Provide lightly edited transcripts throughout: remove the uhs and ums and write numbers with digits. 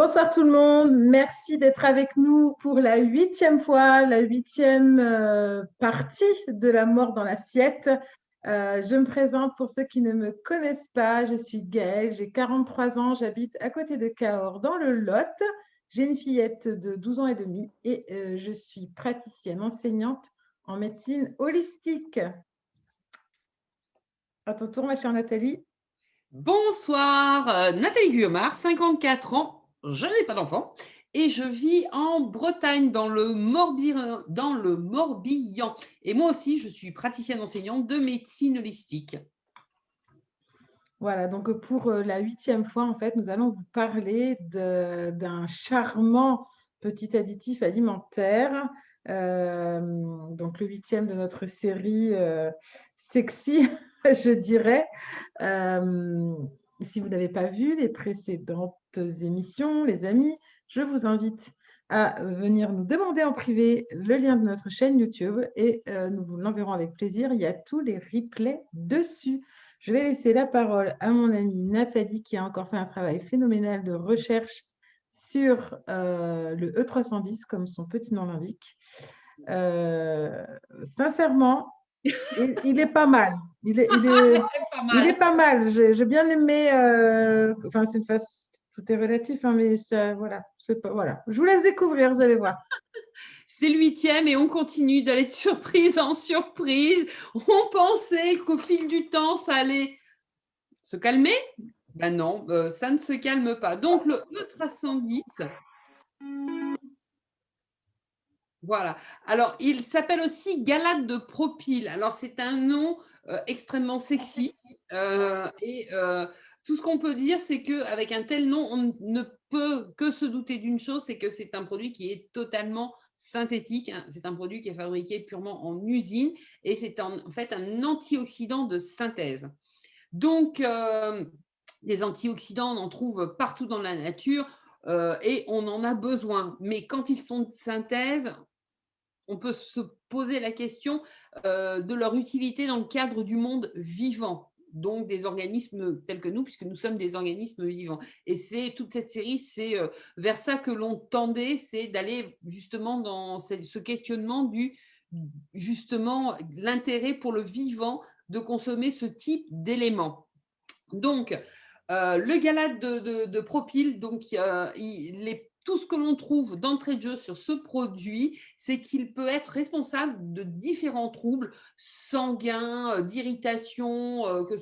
Bonsoir tout le monde, merci d'être avec nous pour la 8e fois, la 8e partie de La mort dans l'assiette. Je me présente pour ceux qui ne me connaissent pas, je suis Gaëlle, j'ai 43 ans, j'habite à côté de Cahors dans le Lot. J'ai une fillette de 12 ans et demi et je suis praticienne enseignante en médecine holistique. À ton tour, ma chère Nathalie. Bonsoir, Nathalie Guillaumard, 54 ans, je n'ai pas d'enfant et je vis en Bretagne dans le Morbihan. Et moi aussi, je suis praticienne enseignante de médecine holistique. Voilà, donc pour la 8e fois, en fait, nous allons vous parler d'un charmant petit additif alimentaire. Donc le 8e de notre série sexy, je dirais. Euh, Si vous n'avez pas vu les précédentes émissions, les amis, je vous invite à venir nous demander en privé le lien de notre chaîne YouTube et nous vous l'enverrons avec plaisir. Il y a tous les replays dessus. Je vais laisser la parole à mon amie Nathalie qui a encore fait un travail phénoménal de recherche sur le E310, comme son petit nom l'indique. Sincèrement, il est pas mal. Pas Il est mal. pas mal. J'ai bien aimé. Enfin, c'est une phase, tout est relatif, hein, mais ça, voilà, c'est pas, voilà. Je vous laisse découvrir, vous allez voir. C'est le 8e et on continue d'aller de surprise en surprise. On pensait qu'au fil du temps, ça allait se calmer. Ben non, ça ne se calme pas. Donc le E310, voilà. Alors, il s'appelle aussi galate de propyle. Alors, c'est un nom extrêmement sexy. Tout ce qu'on peut dire, c'est qu'avec un tel nom, on ne peut que se douter d'une chose, c'est que c'est un produit qui est totalement synthétique. Hein. C'est un produit qui est fabriqué purement en usine et c'est en fait un antioxydant de synthèse. Donc, des antioxydants, on en trouve partout dans la nature et on en a besoin. Mais quand ils sont de synthèse, on peut se poser la question de leur utilité dans le cadre du monde vivant, donc des organismes tels que nous, puisque nous sommes des organismes vivants. Et c'est toute cette série, c'est vers ça que l'on tendait, c'est d'aller justement dans ce questionnement du justement l'intérêt pour le vivant de consommer ce type d'éléments. Donc, le galate de propyle, donc tout ce que l'on trouve d'entrée de jeu sur ce produit, c'est qu'il peut être responsable de différents troubles sanguins, d'irritation, de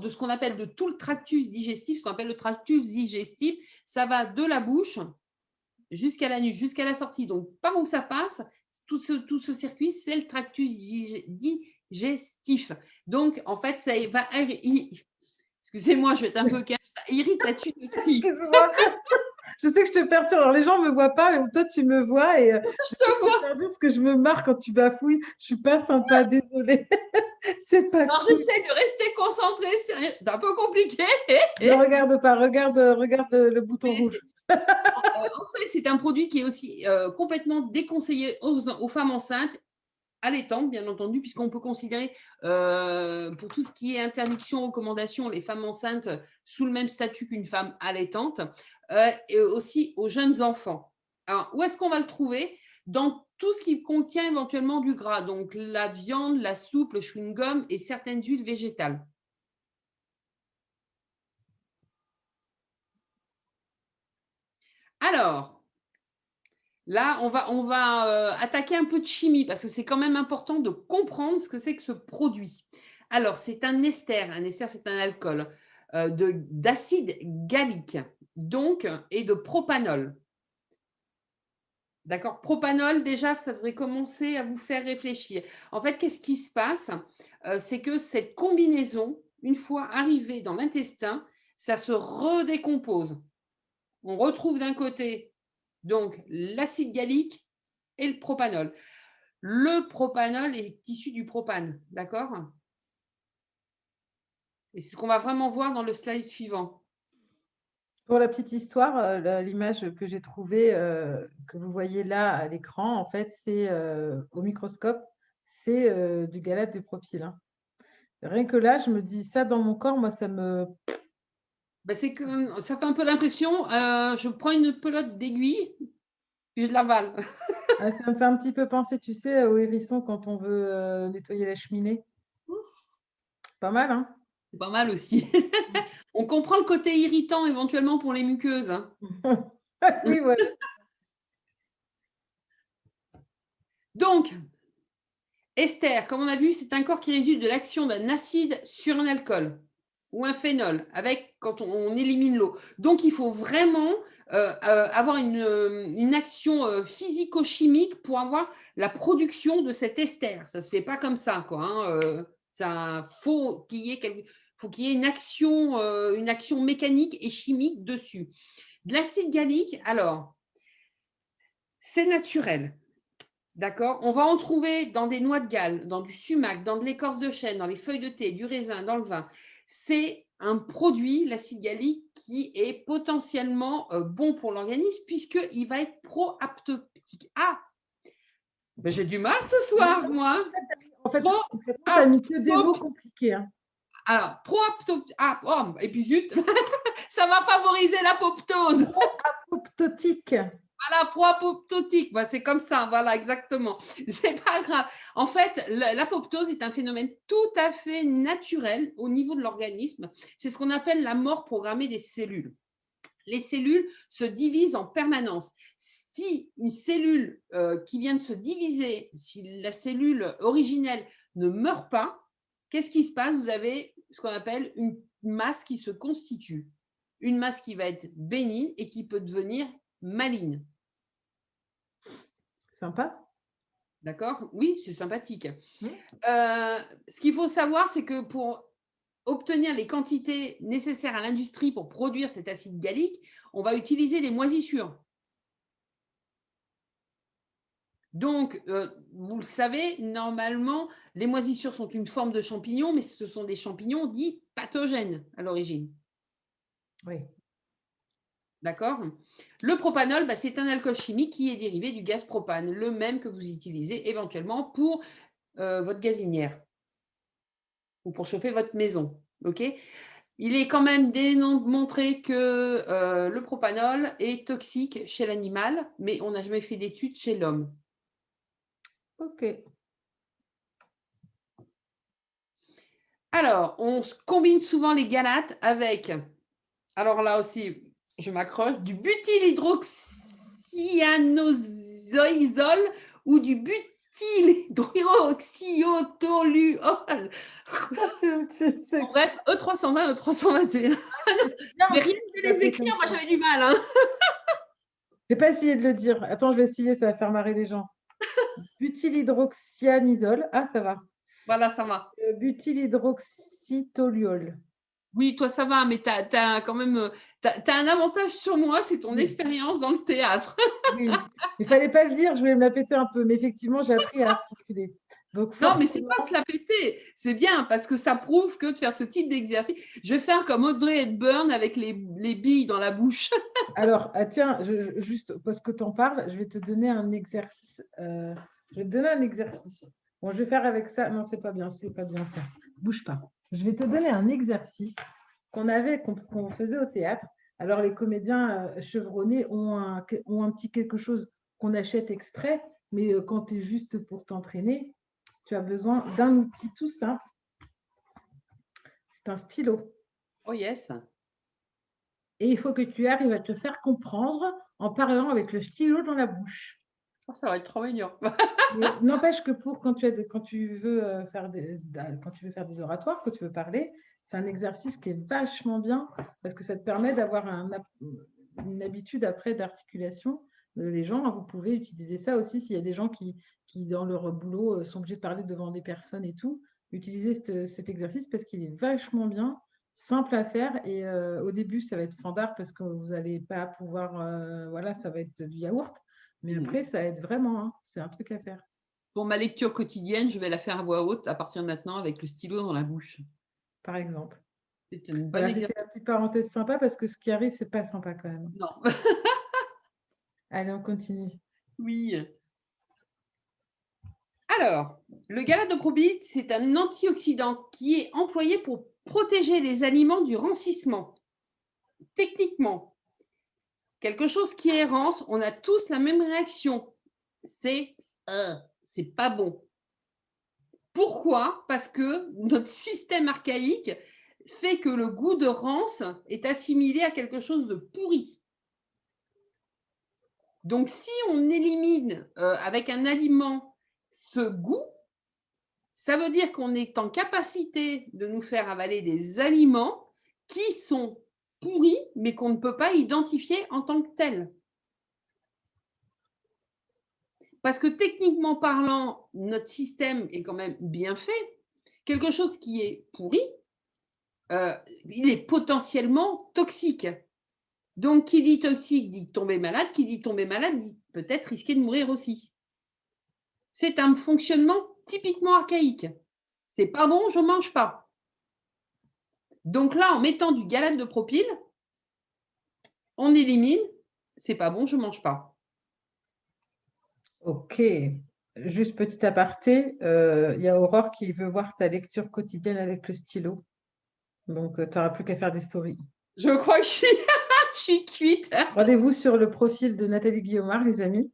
ce qu'on appelle de tout le tractus digestif. Ce qu'on appelle le tractus digestif, ça va de la bouche jusqu'à la nuque, jusqu'à la sortie. Donc, par où ça passe, tout ce circuit, c'est le tractus digestif. Donc, en fait, ça va. Excusez-moi, je vais être un peu cash, ça irrite la tuyauterie. Excuse-moi. Je sais que je te perturbe. Alors, les gens ne me voient pas, mais toi, tu me vois. Et Je je te sais pas vois. faire dire ce que je me marre quand tu bafouilles. Je suis pas sympa, désolée. C'est pas Alors, cool. j'essaie de rester concentrée, c'est un peu compliqué. Ne regarde pas, regarde le bouton rouge. En fait, c'est un produit qui est aussi complètement déconseillé aux femmes enceintes allaitantes, bien entendu, puisqu'on peut considérer, pour tout ce qui est interdiction, recommandation, les femmes enceintes sous le même statut qu'une femme allaitante, et aussi aux jeunes enfants. Alors, où est-ce qu'on va le trouver? Dans tout ce qui contient éventuellement du gras, donc la viande, la soupe, le chewing-gum et certaines huiles végétales. Alors, là, on va attaquer un peu de chimie parce que c'est quand même important de comprendre ce que c'est que ce produit. Alors, c'est un ester. Un ester, c'est un alcool d'acide gallique, donc, et de propanol. D'accord? Propanol, déjà, ça devrait commencer à vous faire réfléchir. En fait, qu'est-ce qui se passe? C'est que cette combinaison, une fois arrivée dans l'intestin, ça se redécompose. On retrouve d'un côté donc l'acide gallique et le propanol. Le propanol est issu du propane, d'accord? Et c'est ce qu'on va vraiment voir dans le slide suivant. Pour la petite histoire, l'image que j'ai trouvée, que vous voyez là à l'écran, en fait, c'est au microscope, c'est du galate de propyle, hein. Rien que là, je me dis ça dans mon corps, moi, ça me. Ben, c'est que ça fait un peu l'impression, je prends une pelote d'aiguille, puis je l'avale. Ah, ça me fait un petit peu penser, tu sais, au hérisson quand on veut nettoyer la cheminée. Pas mal, hein? C'est pas mal aussi. On comprend le côté irritant éventuellement pour les muqueuses, hein. Oui, voilà. Donc, ester, comme on a vu, c'est un corps qui résulte de l'action d'un acide sur un alcool ou un phénol avec quand on élimine l'eau. Donc, il faut vraiment avoir une action physico-chimique pour avoir la production de cet ester. Ça ne se fait pas comme ça, quoi, hein. Ça faut qu'il y ait une action mécanique et chimique dessus. De l'acide gallique, alors, c'est naturel. D'accord? On va en trouver dans des noix de Galles, dans du sumac, dans de l'écorce de chêne, dans les feuilles de thé, du raisin, dans le vin. C'est un produit, l'acide gallique, qui est potentiellement bon pour l'organisme puisqu'il va être pro-apoptotique. Ah, ben j'ai du mal ce soir, moi. En fait, Pro concrètement, tu as mis que des mots compliqués, hein. Alors, pro-apoptotique. Ah, oh, et puis zut, ça va favoriser l'apoptose. Apoptotique. Voilà, pro-apoptotique, bah, c'est comme ça, voilà, exactement. C'est pas grave. En fait, l'apoptose est un phénomène tout à fait naturel au niveau de l'organisme. C'est ce qu'on appelle la mort programmée des cellules. Les cellules se divisent en permanence. Si une cellule qui vient de se diviser, si la cellule originelle ne meurt pas, qu'est-ce qui se passe? Vous avez ce qu'on appelle une masse qui se constitue. Une masse qui va être bénigne et qui peut devenir maligne. Sympa. D'accord? Oui, c'est sympathique. Mmh. Ce qu'il faut savoir, c'est que pour obtenir les quantités nécessaires à l'industrie pour produire cet acide gallique, on va utiliser des moisissures. Donc, vous le savez, normalement, les moisissures sont une forme de champignon, mais ce sont des champignons dits pathogènes à l'origine. Oui. D'accord? Le propanol, bah, c'est un alcool chimique qui est dérivé du gaz propane, le même que vous utilisez éventuellement pour votre gazinière ou pour chauffer votre maison. OK? Il est quand même démontré que le propanol est toxique chez l'animal, mais on n'a jamais fait d'études chez l'homme. Ok. Alors, on combine souvent les galates avec, alors là aussi, je m'accroche, du butylhydroxyanosol ou du butylhydroxytoluol. C'est Bref, E320, E321. bien Mais rien aussi que de les l'appeler comme écrire, moi ça. j'avais du mal, hein. Je vais pas essayer de le dire. Attends, je vais essayer, ça va faire marrer les gens. Butylhydroxyanisole. Ah, ça va. Voilà, ça va. Butylhydroxytoluol. Oui, toi, ça va, mais tu as quand même t'as un avantage sur moi, c'est ton Oui, expérience dans le théâtre. oui. Il fallait pas le dire, je voulais me la péter un peu. Mais effectivement, j'ai appris à articuler. Donc Non, mais c'est pas forcément, se la péter, c'est bien parce que ça prouve que de faire ce type d'exercice, je vais faire comme Audrey Hepburn avec les billes dans la bouche. alors, ah, tiens, juste parce que tu en parles, je vais te donner un exercice. Je vais te donner un exercice. Bon, je vais faire avec ça. Non, c'est pas bien ça. Bouge pas. Je vais te donner un exercice qu'on faisait au théâtre. Alors, les comédiens chevronnés ont un petit quelque chose qu'on achète exprès, mais quand tu es juste pour t'entraîner, tu as besoin d'un outil tout simple. C'est un stylo. Oh yes. Et il faut que tu arrives à te faire comprendre en parlant avec le stylo dans la bouche. Oh, ça va être trop mignon. Mais n'empêche que quand tu veux quand tu veux faire des oratoires, quand tu veux parler, c'est un exercice qui est vachement bien parce que ça te permet d'avoir une habitude après d'articulation. Les gens, vous pouvez utiliser ça aussi s'il y a des gens qui dans leur boulot, sont obligés de parler devant des personnes et tout. Utilisez cet exercice parce qu'il est vachement bien, simple à faire et au début, ça va être fandard parce que vous n'allez pas pouvoir, voilà, ça va être du yaourt. Mais après, ça aide vraiment, hein. C'est un truc à faire, Pour ma lecture quotidienne, je vais la faire à voix haute à partir de maintenant avec le stylo dans la bouche. par exemple. C'est une bonne Voilà, exercice. c'était la petite parenthèse sympa parce que ce qui arrive, c'est pas sympa quand même. Non. Allez, on continue. Oui. Alors, le galate de probite, c'est un antioxydant qui est employé pour protéger les aliments du rancissement. techniquement, quelque chose qui est rance, on a tous la même réaction. C'est c'est pas bon. Pourquoi? Parce que notre système archaïque fait que le goût de rance est assimilé à quelque chose de pourri. Donc, si on élimine avec un aliment ce goût, ça veut dire qu'on est en capacité de nous faire avaler des aliments qui sont pourris, mais qu'on ne peut pas identifier en tant que tels. Parce que techniquement parlant, notre système est quand même bien fait. Quelque chose qui est pourri, il est potentiellement toxique. Donc, qui dit toxique dit tomber malade, qui dit tomber malade dit peut-être risquer de mourir aussi. C'est un fonctionnement typiquement archaïque. C'est pas bon, je mange pas. Donc là, en mettant du galate de propyle, on élimine, c'est pas bon, je mange pas. Ok. Juste petit aparté, il y a Aurore qui veut voir ta lecture quotidienne avec le stylo. Donc, tu n'auras plus qu'à faire des stories. Je crois que je suis cuite. Rendez-vous sur le profil de Nathalie Guillaumard, les amis.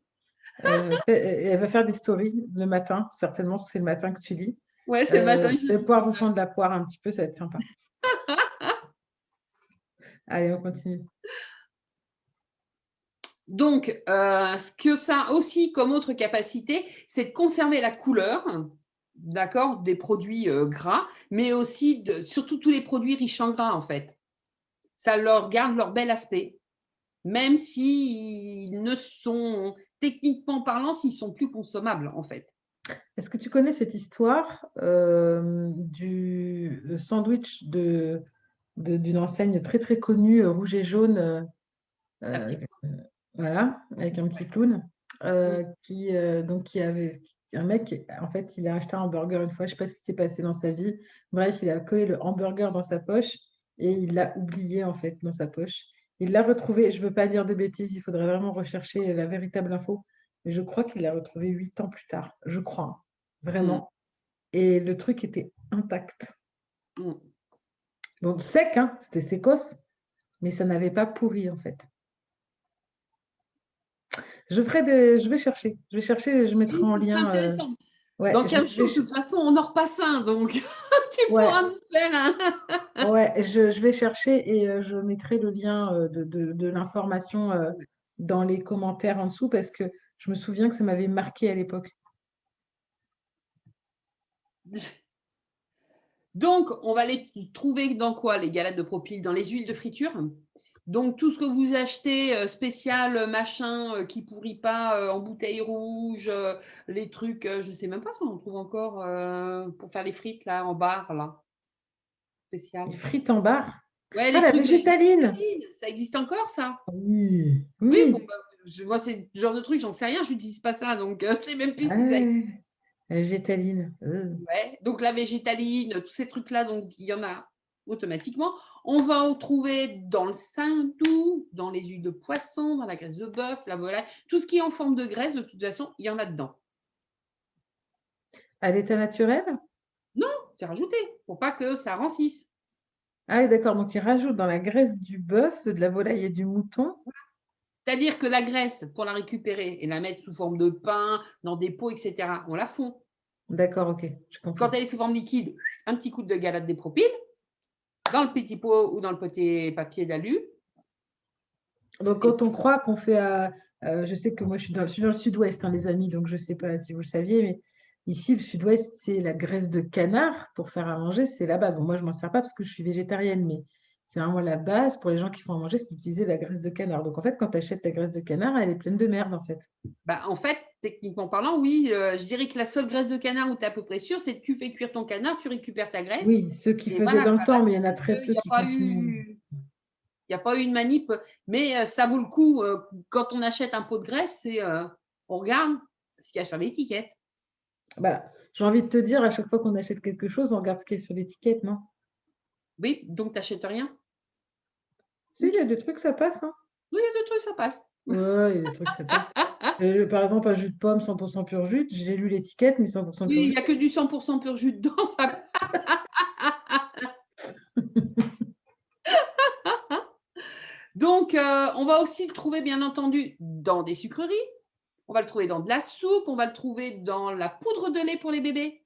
Elle va faire des stories le matin, certainement, c'est le matin que tu lis. Ouais, c'est le matin. Vous allez pouvoir vous fendre la poire un petit peu, ça va être sympa. Allez, on continue. Donc, ce que ça a aussi comme autre capacité, c'est de conserver la couleur, d'accord, des produits gras, mais aussi surtout tous les produits riches en gras, en fait. Ça leur garde leur bel aspect, même s'ils ne sont, techniquement parlant, s'ils sont plus consommables, en fait. Est-ce que tu connais cette histoire du sandwich d'une enseigne très très connue, rouge et jaune, Un petit peu. voilà, avec un petit clown, qui avait un mec, en fait, il a acheté un hamburger une fois, je ne sais pas ce qui s'est passé dans sa vie. Bref, il a collé le hamburger dans sa poche et il l'a oublié en fait dans sa poche. Il l'a retrouvé, je ne veux pas dire de bêtises, il faudrait vraiment rechercher la véritable info, mais je crois qu'il l'a retrouvé 8 ans plus tard, je crois, hein, vraiment. Et le truc était intact. Mm. Bon, sec, hein, c'était sécos, mais ça n'avait pas pourri en fait. Je vais chercher, je mettrai Oui, en ce serait lien. intéressant. Ouais, Dans 15 jours, de toute façon, on en repasse un, donc tu ouais, pourras nous faire un. ouais, je vais chercher et je mettrai le lien de l'information dans les commentaires en dessous parce que je me souviens que ça m'avait marqué à l'époque. Donc, on va les trouver dans quoi, les galettes de propyle? Dans les huiles de friture. Donc, tout ce que vous achetez spécial, machin, qui pourrit pas, en bouteille rouge, les trucs, je ne sais même pas si on en trouve encore pour faire les frites, là, en bar, là, spécial. Les frites en bar. Ouais, Ah, les la trucs, végétaline. ça existe encore, ça? Oui, Oui, bon, oui. bah, moi, c'est le genre de truc, j'en sais rien, je n'utilise pas ça, donc je ne sais même plus si ça existe. Ouais, la végétaline. Ouais. Donc, la végétaline, tous ces trucs-là, donc il y en a automatiquement. On va en trouver dans le saindoux, dans les huiles de poisson, dans la graisse de bœuf, la volaille, tout ce qui est en forme de graisse, de toute façon, il y en a dedans. À l'état naturel? Non, c'est rajouté pour pas que ça rancisse. Ah, oui, d'accord. Donc, ils rajoutent dans la graisse du bœuf, de la volaille et du mouton. C'est-à-dire que la graisse, pour la récupérer et la mettre sous forme de pain, dans des pots, etc., on la fond. D'accord, ok, je Quand comprends. elle est sous forme liquide, un petit coup de galate des propyles, dans le petit pot ou dans le petit papier d'alu. Donc, quand on croit qu'on fait, je sais que moi je suis dans le sud-ouest, hein, les amis, donc je ne sais pas si vous le saviez, mais ici, le sud-ouest, c'est la graisse de canard pour faire à manger, c'est la base. Bon, moi, je ne m'en sers pas parce que je suis végétarienne, mais c'est vraiment la base pour les gens qui font à manger, c'est d'utiliser la graisse de canard. Donc, en fait, quand tu achètes ta graisse de canard, elle est pleine de merde, en fait. Bah, en fait, techniquement parlant, oui, je dirais que la seule graisse de canard où tu es à peu près sûr, c'est que tu fais cuire ton canard, tu récupères ta graisse. Oui, ceux qui Et faisaient voilà, dans le quoi. Là, temps, mais il y en a tu sais très qu'il peu n'y a qui pas continuent. eu, il y a pas eu une manip, mais ça vaut le coup. Quand on achète un pot de graisse, on regarde ce qu'il y a sur l'étiquette. Bah, j'ai envie de te dire, à chaque fois qu'on achète quelque chose, on regarde ce qu'il y a sur l'étiquette, non? Oui, donc tu n'achètes rien. Si, il y a des trucs, ça passe, hein. Oui, il y a des trucs, ça passe. Ouais, il y a des trucs, ça passe. Par exemple, un jus de pomme 100% pur jus, j'ai lu l'étiquette, mais 100% pur Oui, il jus. n'y a que du 100% pur jus dedans. Donc, on va aussi le trouver, bien entendu, dans des sucreries. On va le trouver dans de la soupe. On va le trouver dans la poudre de lait pour les bébés.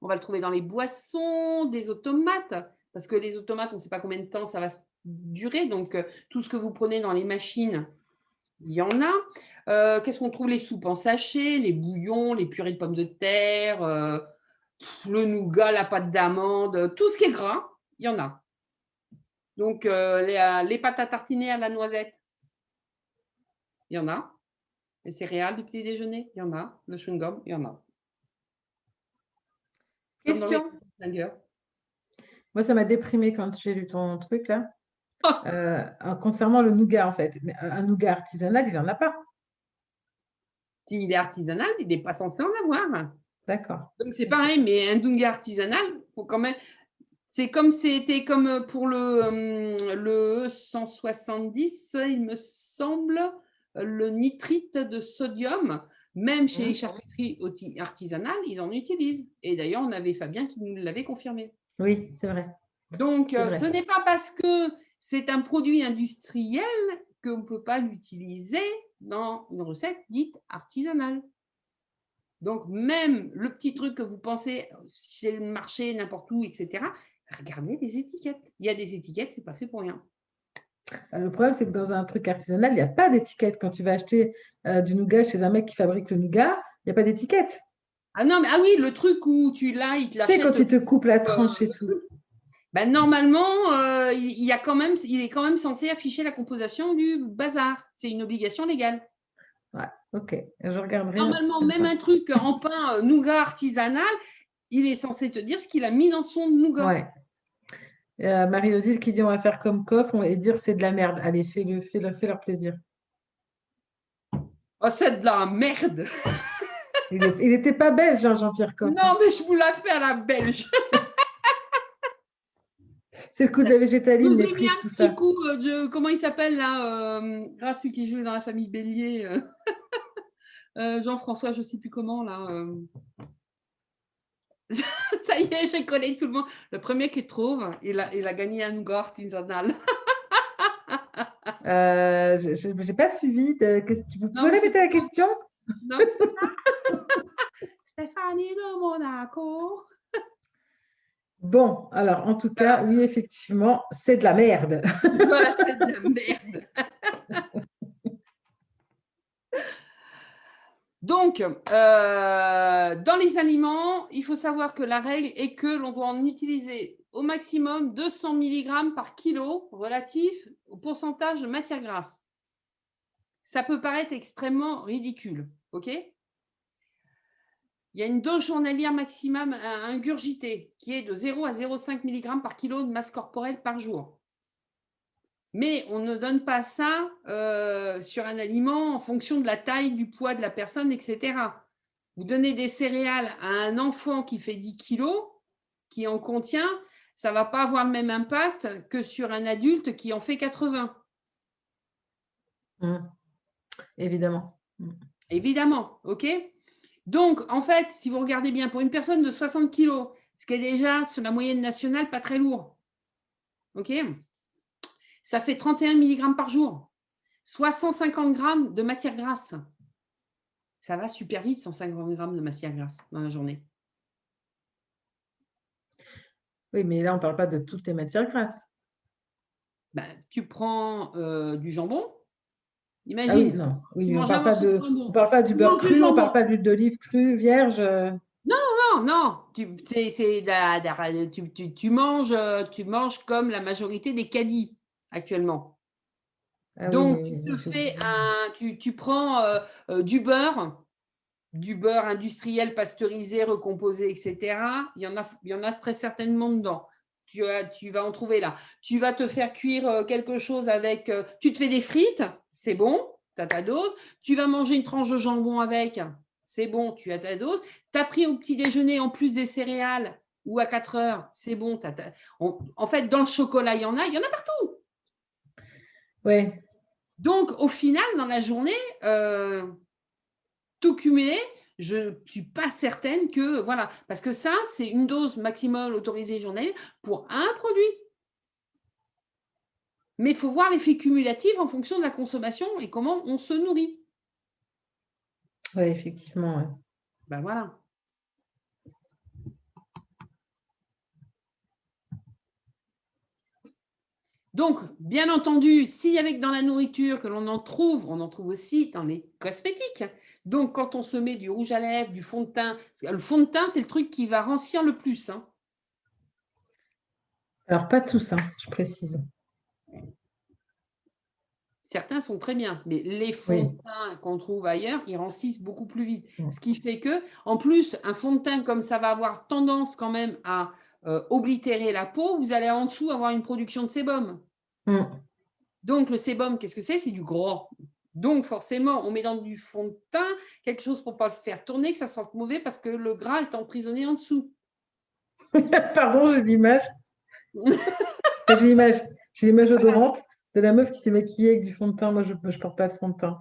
On va le trouver dans les boissons, des automates. Parce que les automates, on ne sait pas combien de temps ça va durer. Donc, tout ce que vous prenez dans les machines, il y en a. Qu'est-ce qu'on trouve? Les soupes en sachet, les bouillons, les purées de pommes de terre, le nougat, la pâte d'amande, tout ce qui est gras, il y en a. Donc, les pâtes à tartiner à la noisette, il y en a. Les céréales du petit déjeuner, il y en a. Le chewing-gum, il y en a. Question. Moi, ça m'a déprimée quand j'ai lu ton truc là. Concernant le nougat, en fait. Mais un nougat artisanal, il n'en a pas. S'il est artisanal, il n'est pas censé en avoir. D'accord. Donc, c'est pareil, mais un nougat artisanal, faut quand même. C'était comme pour le 170, il me semble, le nitrite de sodium. Même chez les charcuteries artisanales, ils en utilisent. Et d'ailleurs, on avait Fabien qui nous l'avait confirmé. Oui, c'est vrai. Donc, ce n'est pas parce que c'est un produit industriel qu'on ne peut pas l'utiliser dans une recette dite artisanale. Donc, même le petit truc que vous pensez chez le marché, n'importe où, etc., regardez les étiquettes. Il y a des étiquettes, ce n'est pas fait pour rien. Le problème, c'est que dans un truc artisanal, il n'y a pas d'étiquette. Quand tu vas acheter du nougat chez un mec qui fabrique le nougat, il n'y a pas d'étiquette. Ah non, mais oui, le truc où il te l'achète. Tu sais, quand il te coupe la tranche et tout. Ben, normalement, il est quand même censé afficher la composition du bazar. C'est une obligation légale. Ouais, ok. Je regarderai. Normalement, même un truc en pain nougat artisanal, il est censé te dire ce qu'il a mis dans son nougat. Ouais. Marie-Odile qui dit on va faire comme Coff et dire c'est de la merde. Allez, fais leur plaisir. Oh, c'est de la merde. Il n'était pas belge, hein, Jean-Pierre Coff. Non, mais je vous la fais à la belge. C'est le coup de la végétaline. Je vous ai mis un petit coup de. Comment il s'appelle là celui qui jouait dans la famille Bélier. Jean-François, je ne sais plus comment là. Ça y est, je connais tout le monde. Le premier qu'il trouve, il a gagné un nougat artisanal. Je n'ai pas suivi. Vous pouvez répéter la question? Non, c'est ça. Stéphanie de Monaco. Bon, alors en tout cas, oui, effectivement, c'est de la merde. Voilà, c'est de la merde. Donc, dans les aliments, il faut savoir que la règle est que l'on doit en utiliser au maximum 200 mg par kilo relatif au pourcentage de matière grasse. Ça peut paraître extrêmement ridicule, ok? Il y a une dose journalière maximum à ingurgiter qui est de 0 à 0,5 mg par kilo de masse corporelle par jour. Mais on ne donne pas ça sur un aliment en fonction de la taille, du poids de la personne, etc. Vous donnez des céréales à un enfant qui fait 10 kilos, qui en contient, ça ne va pas avoir le même impact que sur un adulte qui en fait 80. Évidemment. Évidemment, ok? Donc, en fait, si vous regardez bien, pour une personne de 60 kilos, ce qui est déjà sur la moyenne nationale, pas très lourd, ok? Ça fait 31 mg par jour, soit 150 g de matière grasse. Ça va super vite, 150 g de matière grasse dans la journée. Oui, mais là, on ne parle pas de toutes les matières grasses. Ben, tu prends du jambon. Imagine. Ah oui, non. Oui, on ne parle pas du beurre cru, on ne parle pas d'huile d'olive crue, vierge. Non. Tu manges comme la majorité des caddies actuellement. Ah, donc, oui, tu prends du beurre industriel, pasteurisé, recomposé, etc. Il y en a très certainement dedans. Tu vas en trouver là. Tu vas te faire cuire quelque chose avec… tu te fais des frites, c'est bon, tu as ta dose. Tu vas manger une tranche de jambon avec, c'est bon, tu as ta dose. Tu as pris au petit déjeuner en plus des céréales ou à 4 heures, c'est bon. En fait, dans le chocolat, il y en a partout. Oui. Donc, au final, dans la journée, tout cumulé, je ne suis pas certaine que… Voilà, parce que ça, c'est une dose maximale autorisée journalière pour un produit. Mais il faut voir l'effet cumulatif en fonction de la consommation et comment on se nourrit. Oui, effectivement. Ouais. Ben voilà. Donc, bien entendu, s'il y avait que dans la nourriture que l'on en trouve, on en trouve aussi dans les cosmétiques. Donc, quand on se met du rouge à lèvres, du fond de teint, le fond de teint, c'est le truc qui va rancir le plus. Hein. Alors, pas tous, hein, je précise. Certains sont très bien, mais les fonds Oui. de teint qu'on trouve ailleurs, ils rancissent beaucoup plus vite. Mm. Ce qui fait que, en plus, un fond de teint comme ça va avoir tendance quand même à oblitérer la peau, vous allez en dessous avoir une production de sébum. Mm. Donc, le sébum, qu'est-ce que c'est? C'est du gras. Donc, forcément, on met dans du fond de teint quelque chose pour ne pas le faire tourner, que ça sente mauvais parce que le gras est emprisonné en dessous. Pardon, j'ai l'image. J'ai l'image odorante de la meuf qui s'est maquillée avec du fond de teint. Moi, je ne porte pas de fond de teint.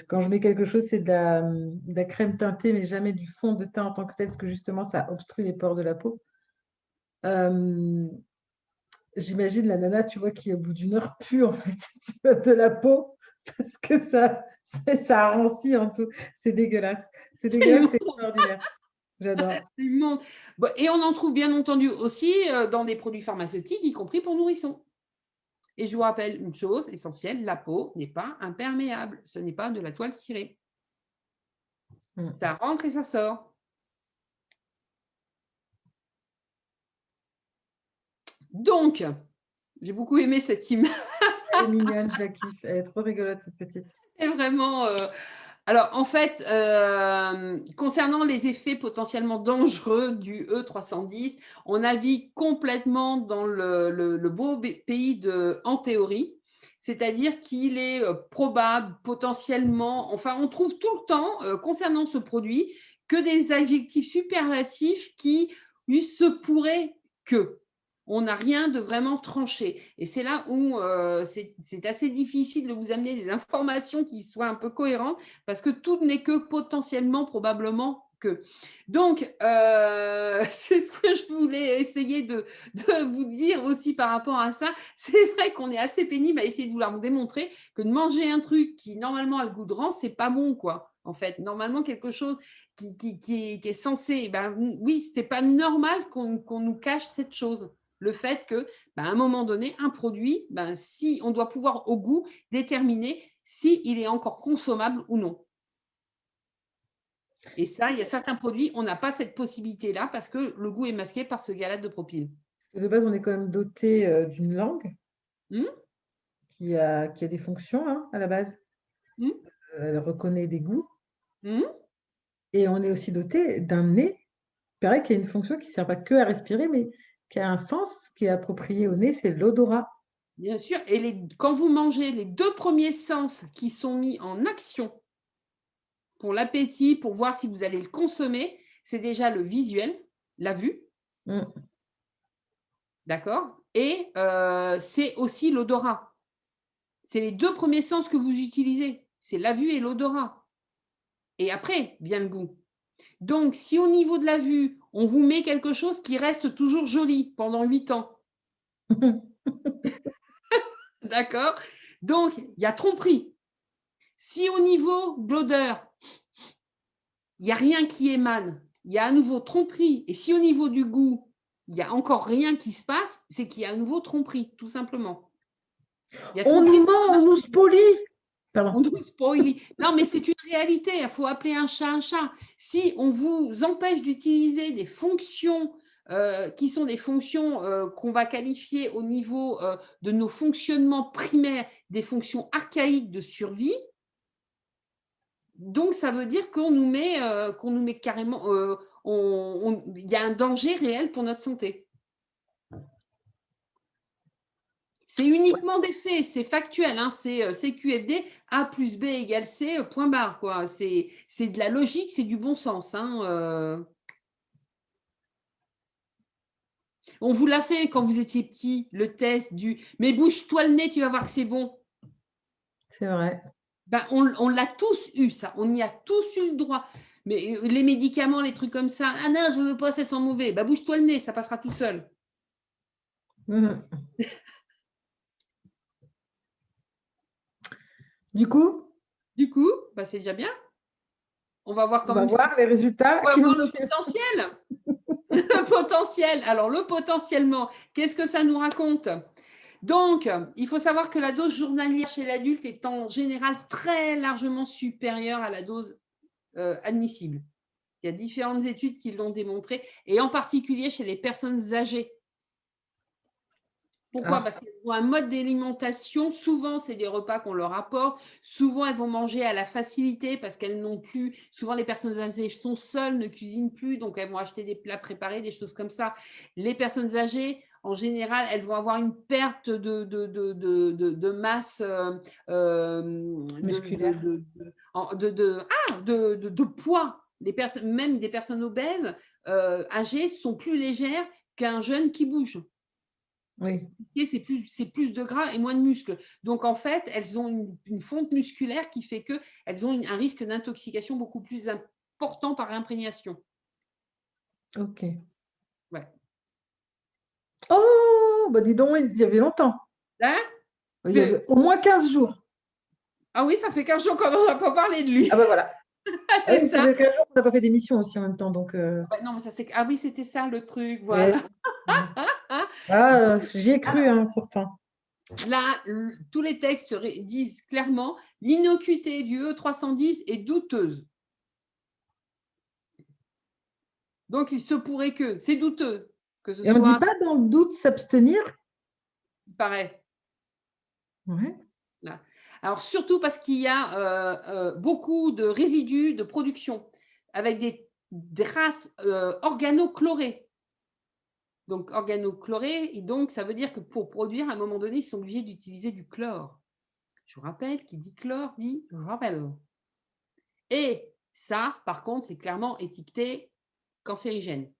Quand je mets quelque chose, c'est de la crème teintée, mais jamais du fond de teint en tant que tel, parce que justement, ça obstrue les pores de la peau. J'imagine la nana, tu vois, qui au bout d'une heure pue en fait de la peau parce que ça a ranci en dessous. C'est dégueulasse. C'est dégueulasse, c'est extraordinaire. J'adore. C'est immonde. Bon, et on en trouve bien entendu aussi dans des produits pharmaceutiques, y compris pour nourrissons. Et je vous rappelle une chose essentielle, la peau n'est pas imperméable. Ce n'est pas de la toile cirée. Ça rentre et ça sort. Donc, j'ai beaucoup aimé cette image. Elle est mignonne, je la kiffe. Elle est trop rigolote, cette petite. C'est vraiment... Alors, en fait, concernant les effets potentiellement dangereux du E310, on navigue complètement dans le beau pays de en théorie, c'est-à-dire qu'il est probable, potentiellement, enfin, on trouve tout le temps, concernant ce produit, que des adjectifs superlatifs qui il se pourrait que. On n'a rien de vraiment tranché. Et c'est là où c'est assez difficile de vous amener des informations qui soient un peu cohérentes parce que tout n'est que potentiellement, probablement que. Donc, c'est ce que je voulais essayer de vous dire aussi par rapport à ça. C'est vrai qu'on est assez pénible à essayer de vouloir vous démontrer que de manger un truc qui normalement a le goût de rance, c'est pas bon, quoi. En fait, normalement, quelque chose qui est censé, ben, oui, c'est pas normal qu'on nous cache cette chose. Le fait que, ben, à un moment donné, un produit, ben, si on doit pouvoir au goût déterminer s'il est encore consommable ou non. Et ça, il y a certains produits, on n'a pas cette possibilité-là parce que le goût est masqué par ce galates de propyle. De base, on est quand même doté d'une langue qui a des fonctions hein, à la base. Elle reconnaît des goûts. Et on est aussi doté d'un nez, pareil, qui a une fonction qui ne sert pas que à respirer, mais qui a un sens qui est approprié au nez, c'est l'odorat. Bien sûr. Et quand vous mangez, les deux premiers sens qui sont mis en action pour l'appétit, pour voir si vous allez le consommer, c'est déjà le visuel, la vue. D'accord. Et c'est aussi l'odorat. C'est les deux premiers sens que vous utilisez. C'est la vue et l'odorat. Et après vient le goût. Donc, si au niveau de la vue, on vous met quelque chose qui reste toujours joli pendant 8 ans, d'accord? Donc, il y a tromperie. Si au niveau de l'odeur, il n'y a rien qui émane, il y a à nouveau tromperie. Et si au niveau du goût, il n'y a encore rien qui se passe, c'est qu'il y a à nouveau tromperie, tout simplement. On nous ment, on nous spoilie. On nous spoilie. Non, mais c'est une réalité. Il faut appeler un chat un chat. Si on vous empêche d'utiliser des fonctions qui sont des fonctions qu'on va qualifier au niveau de nos fonctionnements primaires, des fonctions archaïques de survie, donc ça veut dire qu'on nous met carrément, il y a un danger réel pour notre santé. C'est uniquement des faits, c'est factuel, hein, c'est CQFD, A plus B égale C, point barre, quoi. C'est de la logique, c'est du bon sens. Hein, On vous l'a fait quand vous étiez petit, le test du « mais bouge-toi le nez, tu vas voir que c'est bon ». C'est vrai. Ben, on l'a tous eu, ça. On y a tous eu le droit. Mais les médicaments, les trucs comme ça, ah non, je ne veux pas, ça sent mauvais. Ben, bouge-toi le nez, ça passera tout seul. Du coup, Du coup, bah, c'est déjà bien. On va voir on quand va même voir les résultats on va qui vont voir le suivre. potentiel. Le potentiel. Alors, le potentiellement, qu'est-ce que ça nous raconte? Donc, il faut savoir que la dose journalière chez l'adulte est en général très largement supérieure à la dose admissible. Il y a différentes études qui l'ont démontré, et en particulier chez les personnes âgées. Pourquoi? Ah, Parce qu'elles ont un mode d'alimentation, souvent c'est des repas qu'on leur apporte, souvent elles vont manger à la facilité parce qu'elles n'ont plus, souvent les personnes âgées sont seules, ne cuisinent plus, donc elles vont acheter des plats préparés, des choses comme ça. Les personnes âgées, en général, elles vont avoir une perte de masse, musculaire. de poids. Même des personnes obèses âgées sont plus légères qu'un jeune qui bouge. Oui, C'est plus de gras et moins de muscles. Donc, en fait, elles ont une fonte musculaire qui fait qu'elles ont un risque d'intoxication beaucoup plus important par imprégnation. ok. Ouais. Oh, bah dis donc, il y avait longtemps. Hein? Il y avait au moins 15 jours. Ah oui, ça fait 15 jours qu'on n'a pas parlé de lui. Ah bah voilà. Ah, Ah c'est oui, ça ça. fait 15 jours qu'on n'a pas fait d'émission aussi en même temps. Donc, Ouais, non, mais ça, c'est. Ah oui, c'était ça le truc. eh, Voilà. ah, j'y ai cru, hein, pourtant. Là, tous les textes disent clairement l'innocuité du E310 est douteuse. Donc, il se pourrait que, c'est douteux, que ce Et on ne dit soit, pas dans le doute s'abstenir. il paraît. Ouais. Là. Alors, surtout parce qu'il y a beaucoup de résidus de production avec des traces organochlorées. Donc, organochlorées, et donc ça veut dire que pour produire, à un moment donné, ils sont obligés d'utiliser du chlore. Je vous rappelle, qui dit chlore dit rappel. Et ça, par contre, c'est clairement étiqueté cancérigène.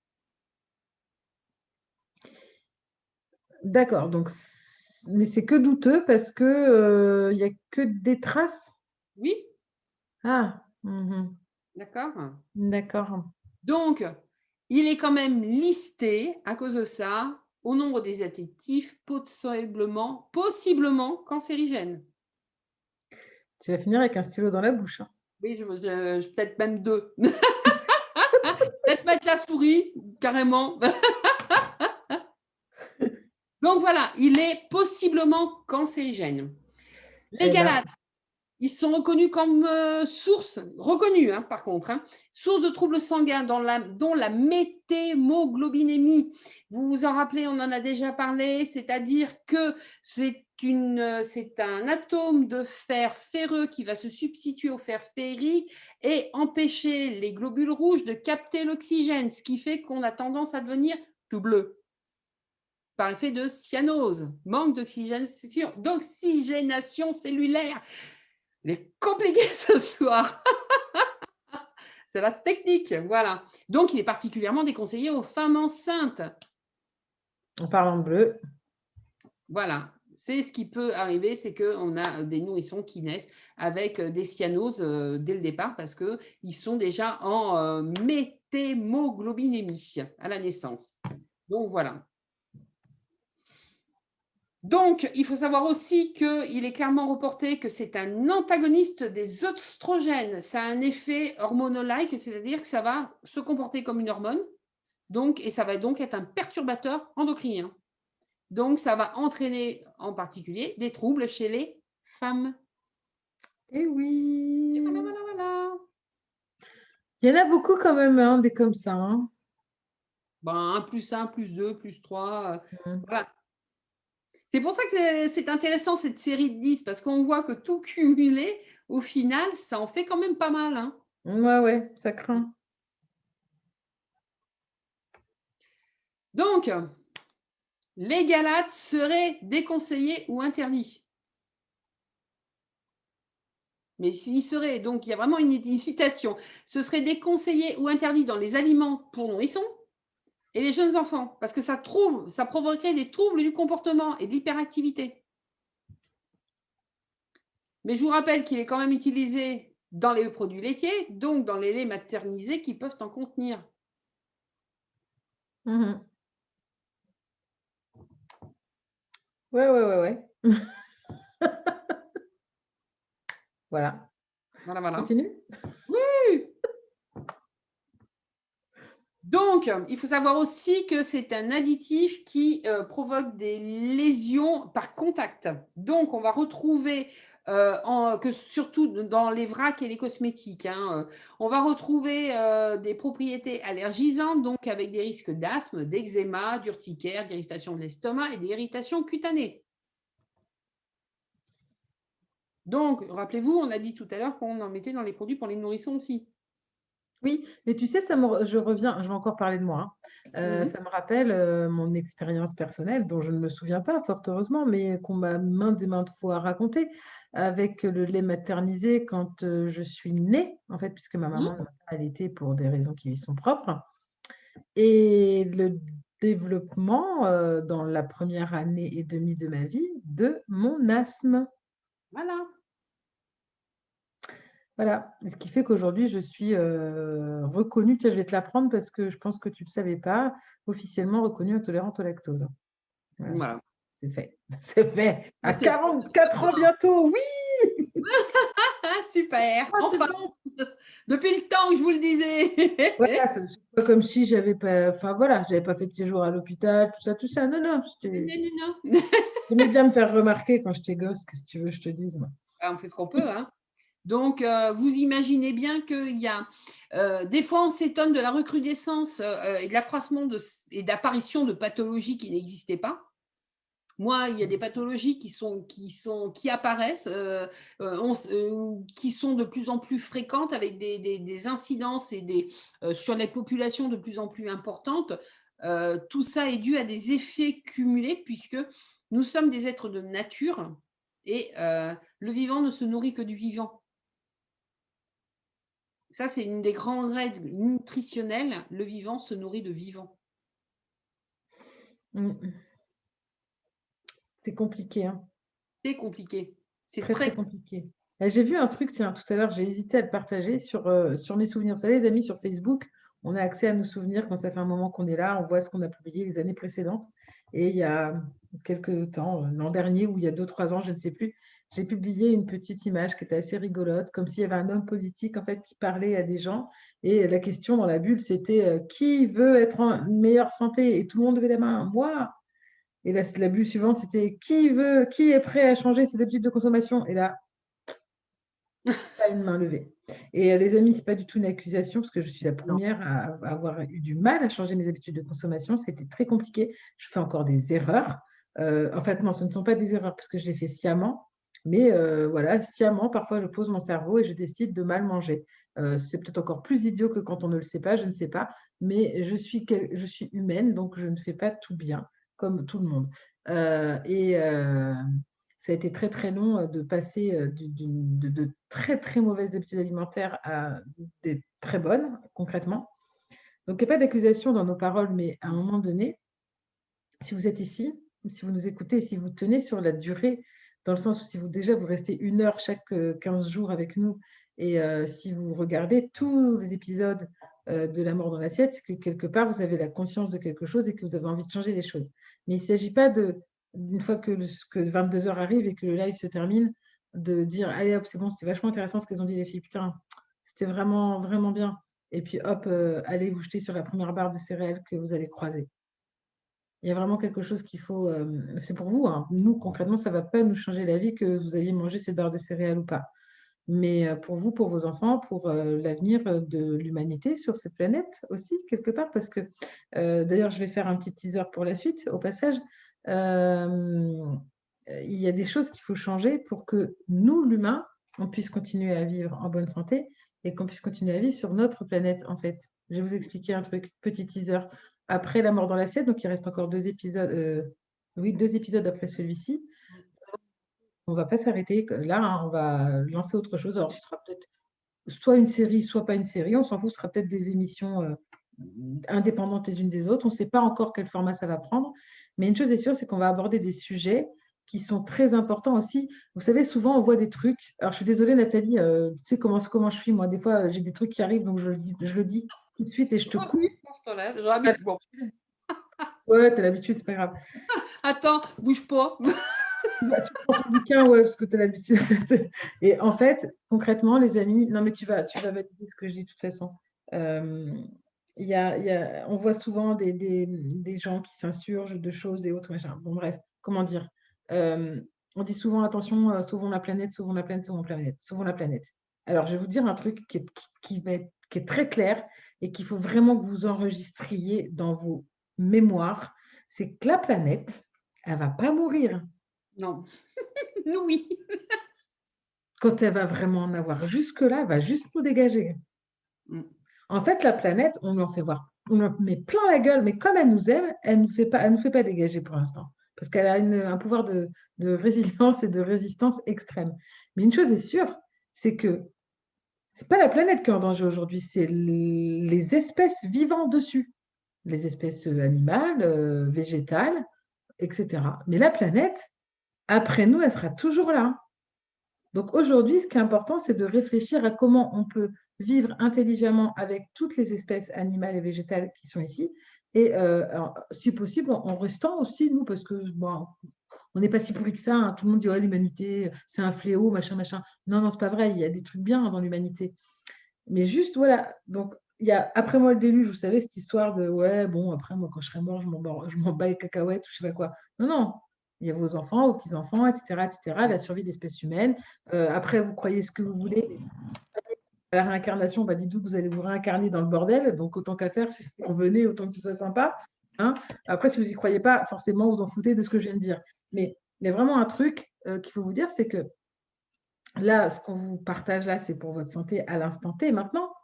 D'accord. Donc, mais c'est que douteux parce que il y a que des traces. Oui, Ah, mhm. d'accord. D'accord. Donc, il est quand même listé, à cause de ça, au nombre des additifs possiblement cancérigènes. Tu vas finir avec un stylo dans la bouche, hein. Oui, peut-être même deux. Peut-être mettre la souris, carrément. Donc voilà, il est possiblement cancérigène. Les Eh ben, galates, ils sont reconnus comme source, reconnus par contre, source de troubles sanguins dont la méthémoglobinémie. Vous vous en rappelez, on en a déjà parlé, c'est-à-dire que c'est un atome de fer ferreux qui va se substituer au fer ferrique et empêcher les globules rouges de capter l'oxygène, ce qui fait qu'on a tendance à devenir tout bleu par effet de cyanose, manque d'oxygénation cellulaire. Il est compliqué ce soir. C'est la technique, voilà. Donc, il est particulièrement déconseillé aux femmes enceintes. en parlant de bleu, Voilà. C'est ce qui peut arriver, c'est qu'on a des nourrissons qui naissent avec des cyanoses dès le départ parce qu'ils sont déjà en méthémoglobinémie à la naissance. Donc, voilà. Donc, il faut savoir aussi qu'il est clairement reporté que c'est un antagoniste des oestrogènes. Ça a un effet hormonolike, c'est-à-dire que ça va se comporter comme une hormone, et ça va donc être un perturbateur endocrinien. Donc, ça va entraîner en particulier des troubles chez les femmes. eh Et oui. voilà, voilà, voilà. Il y en a beaucoup quand même, hein, des comme ça, hein. Ben, 1 + 1 + 2 + 3, Mm. voilà. C'est pour ça que c'est intéressant cette série de 10, parce qu'on voit que tout cumulé, au final, ça en fait quand même pas mal, hein. Ouais, ouais, ça craint. Donc, les galates seraient déconseillés ou interdits. Mais s'ils seraient, donc il y a vraiment une hésitation, ce serait déconseillé ou interdit dans les aliments pour nourrissons et les jeunes enfants, parce que ça provoquerait des troubles du comportement et de l'hyperactivité. Mais je vous rappelle qu'il est quand même utilisé dans les produits laitiers, donc dans les laits maternisés qui peuvent en contenir. Mhm. Ouais, ouais, ouais, ouais. Voilà. Voilà, Je voilà. continue? Oui. Donc, il faut savoir aussi que c'est un additif qui provoque des lésions par contact. Donc, on va retrouver, surtout dans les vracs et les cosmétiques, hein, on va retrouver des propriétés allergisantes, donc avec des risques d'asthme, d'eczéma, d'urticaire, d'irritation de l'estomac et d'irritation cutanée. Donc, rappelez-vous, on a dit tout à l'heure qu'on en mettait dans les produits pour les nourrissons aussi. Oui, mais tu sais, je vais encore parler de moi, hein. Mhm. Ça me rappelle, mon expérience personnelle dont je ne me souviens pas, fort heureusement, mais qu'on m'a maintes et maintes fois racontée avec le lait maternisé quand, je suis née, en fait, puisque ma maman Mhm. n'a pas allaité pour des raisons qui lui sont propres et le développement, dans la première année et demie de ma vie, de mon asthme. Voilà. Voilà, et ce qui fait qu'aujourd'hui je suis, reconnue, tiens, je vais te l'apprendre parce que je pense que tu ne le savais pas, officiellement reconnue intolérante au lactose. Voilà, Voilà. c'est fait. C'est fait! Ça, À c'est fait. 44 ans bientôt, oui! Ah, super, Ah, c'est enfin, bon! depuis le temps que je vous le Voilà, disais. c'est pas comme si j'avais pas enfin voilà, j'avais pas fait de séjour à l'hôpital, tout ça, tout ça. Non, non, j'étais Non, non, non. j'aimais bien me faire remarquer quand j'étais gosse, qu'est-ce que tu veux que je te dise, moi? On fait ce qu'on peut, hein. Donc, vous imaginez bien qu'il y a, des fois, on s'étonne de la recrudescence, et de l'accroissement et d'apparition de pathologies qui n'existaient pas. Moi, il y a des pathologies qui apparaissent, qui sont de plus en plus fréquentes avec des incidences et sur les populations de plus en plus importantes. Tout ça est dû à des effets cumulés puisque nous sommes des êtres de nature et le vivant ne se nourrit que du vivant. Ça, c'est une des grandes règles nutritionnelles. Le vivant se nourrit de vivant. Mmh mh. C'est compliqué, hein. C'est compliqué. C'est Très, très très compliqué. J'ai vu un truc, tiens, tout à l'heure, j'ai hésité à le partager sur mes souvenirs. Vous savez, les amis, sur Facebook, on a accès à nos souvenirs quand ça fait un moment qu'on est là, on voit ce qu'on a publié les années précédentes. Et il y a quelques temps, l'an dernier ou il y a 2 3 ans, je ne sais plus, j'ai publié une petite image qui était assez rigolote, comme s'il y avait un homme politique en fait qui parlait à des gens. Et la question dans la bulle, c'était qui veut être en meilleure santé? Et tout le monde levait la main. Moi! Et la bulle suivante, c'était qui est prêt à changer ses habitudes de consommation? Et là, pas une main levée. Et les amis, c'est pas du tout une accusation parce que je suis la non. première à avoir eu du mal à changer mes habitudes de consommation. C'était très compliqué. Je fais encore des erreurs. En fait, non, ce ne sont pas des erreurs parce que je les fais sciemment, mais voilà, sciemment, parfois, je pose mon cerveau et je décide de mal manger. C'est peut-être encore plus idiot que quand on ne le sait pas, je ne sais pas, mais je suis humaine, donc je ne fais pas tout bien comme tout le monde. Et ça a été très, très long, de passer, de très, très mauvaises habitudes alimentaires à des très bonnes, concrètement. Donc il y a pas d'accusation dans nos paroles, mais à un moment donné, si vous êtes ici, si vous nous écoutez, si vous tenez sur la durée, dans le sens où si vous déjà vous restez 1 heure chaque, 15 jours avec nous et si vous regardez tous les épisodes, de La mort dans l'assiette, c'est que quelque part vous avez la conscience de quelque chose et que vous avez envie de changer les choses. Mais il ne s'agit pas une fois que 22 heures arrive et que le live se termine, de dire: «Allez hop, c'est bon, c'était vachement intéressant ce qu'elles ont dit les filles, putain, c'était vraiment, vraiment bien» et puis hop, allez vous jeter sur la première barre de céréales que vous allez croiser. Il y a vraiment quelque chose qu'il faut, c'est pour vous, hein. Nous, concrètement, ça ne va pas nous changer la vie que vous ayez mangé cette barre de céréales ou pas. Mais, pour vous, pour vos enfants, pour, l'avenir, de l'humanité sur cette planète aussi, quelque part, parce que, d'ailleurs, je vais faire un petit teaser pour la suite, au passage. Hem, il y a des choses qu'il faut changer pour que nous, l'humain, on puisse continuer à vivre en bonne santé et qu'on puisse continuer à vivre sur notre planète, en fait. Je vais vous expliquer un truc, petit teaser. Après La mort dans l'assiette, donc il reste encore 2 épisodes, oui, 2 épisodes après celui-ci. On va pas s'arrêter que là, hein, on va lancer autre chose. Alors ce sera peut-être soit une série, soit pas une série, on s'en fout, ce sera peut-être des émissions, indépendantes les unes des autres. On ne sait pas encore quel format ça va prendre, mais une chose est sûre, c'est qu'on va aborder des sujets qui sont très importants aussi. Vous savez, souvent, on voit des trucs alors je suis désolée Nathalie, tu sais comment je suis moi, des fois, j'ai des trucs qui arrivent, donc je le dis tout de suite et je te Oh coupe. oui, moi je te laisse, j'ai l'habitude. Bon, Ouais, tu as l'habitude, c'est pas grave. attends, bouge pas. Tu prends ton bouquin, ouais, parce que tu as l'habitude. Et en fait, concrètement, les amis, non, mais tu vas valider ce que je dis de toute façon. Euh, on voit souvent des gens qui s'insurgent de choses et autres, machin. Bon, bref, comment dire? Euh, on dit souvent, attention, sauvons la planète, sauvons la planète, sauvons la planète, sauvons la planète. Alors, je vais vous dire un truc qui est très clair et qu'il faut vraiment que vous enregistriez dans vos mémoires, c'est que la planète, elle va pas mourir. Non, nous oui. Quand elle va vraiment en avoir jusque-là, elle va juste nous dégager. Mm. En fait, la planète, on lui en fait voir, on lui en met plein la gueule, mais comme elle nous aime, elle nous fait pas dégager pour l'instant. Parce qu'elle a un pouvoir de résilience et de résistance extrême. Mais une chose est sûre, c'est que c'est pas la planète qui est en danger aujourd'hui, c'est les espèces vivant dessus. Les espèces animales, végétales, etc. Mais la planète, après nous, elle sera toujours là. Donc aujourd'hui, ce qui est important, c'est de réfléchir à comment on peut vivre intelligemment avec toutes les espèces animales et végétales qui sont ici, et alors, si possible, en restant aussi, nous, parce que bon, on n'est pas si pourri que ça, hein. Tout le monde dit, ouais, l'humanité, c'est un fléau, machin, machin. Non, non, c'est pas vrai, il y a des trucs bien dans l'humanité. Mais juste, voilà, donc il y a après moi le déluge, vous savez, cette histoire de ouais, bon, après moi, quand je serai mort, je m'en bats les cacahuètes ou je sais pas quoi. Non, non, il y a vos enfants, vos petits-enfants, etc., etc., la survie des espèces humaines. Après, vous croyez ce que vous voulez. La réincarnation, bah, dites-vous que vous allez vous réincarner dans le bordel, donc autant qu'à faire, si vous revenez, autant que ce soit sympa. Hein. Après, si vous n'y croyez pas, forcément, vous en foutez de ce que je viens de dire. Mais il y a vraiment un truc qu'il faut vous dire, c'est que là, ce qu'on vous partage là, c'est pour votre santé à l'instant T maintenant,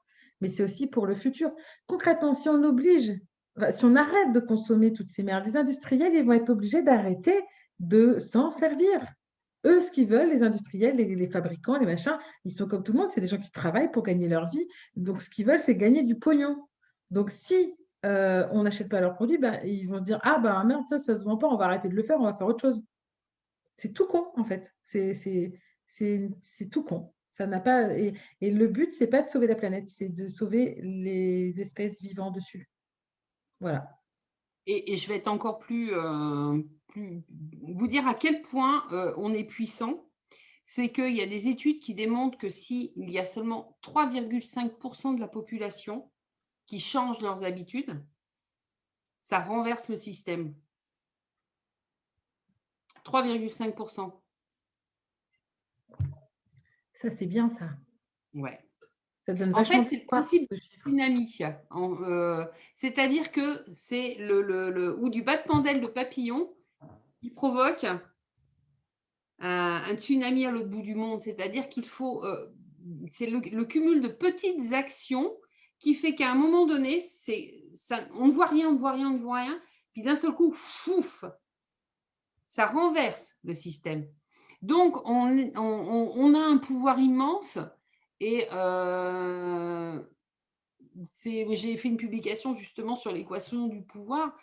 mais c'est aussi pour le futur. Concrètement, si on oblige, enfin, si on arrête de consommer toutes ces merdes, les industriels, ils vont être obligés d'arrêter de s'en servir. Eux, ce qu'ils veulent, les industriels, les fabricants, les machins, ils sont comme tout le monde, c'est des gens qui travaillent pour gagner leur vie. Donc, ce qu'ils veulent, c'est gagner du pognon. Donc, si on n'achète pas leurs produits, ben, ils vont se dire, ah ben merde, ça se vend pas, on va arrêter de le faire, on va faire autre chose. C'est tout con, en fait. C'est tout con. Ça n'a pas. Et le but, c'est pas de sauver la planète, c'est de sauver les espèces vivant dessus. Voilà. Et je vais être encore vous dire à quel point on est puissant. C'est qu'il y a des études qui démontrent que s'il y a seulement 3,5% de la population qui change leurs habitudes, ça renverse le système. 3,5%. Ça, c'est bien, ça. Ouais. Ça donne En vachement fait, c'est le d'espoir, principe ce du chiffre. tsunami. C'est-à-dire que c'est ou du battement d'aile de papillon qui provoque un tsunami à l'autre bout du monde. C'est-à-dire qu'il faut, c'est le cumul de petites actions qui fait qu'à un moment donné, on ne voit rien, on ne voit rien, on ne voit rien. Puis d'un seul coup, fouf, ça renverse le système. Donc, on a un pouvoir immense et j'ai fait une publication justement sur l'équation du pouvoir.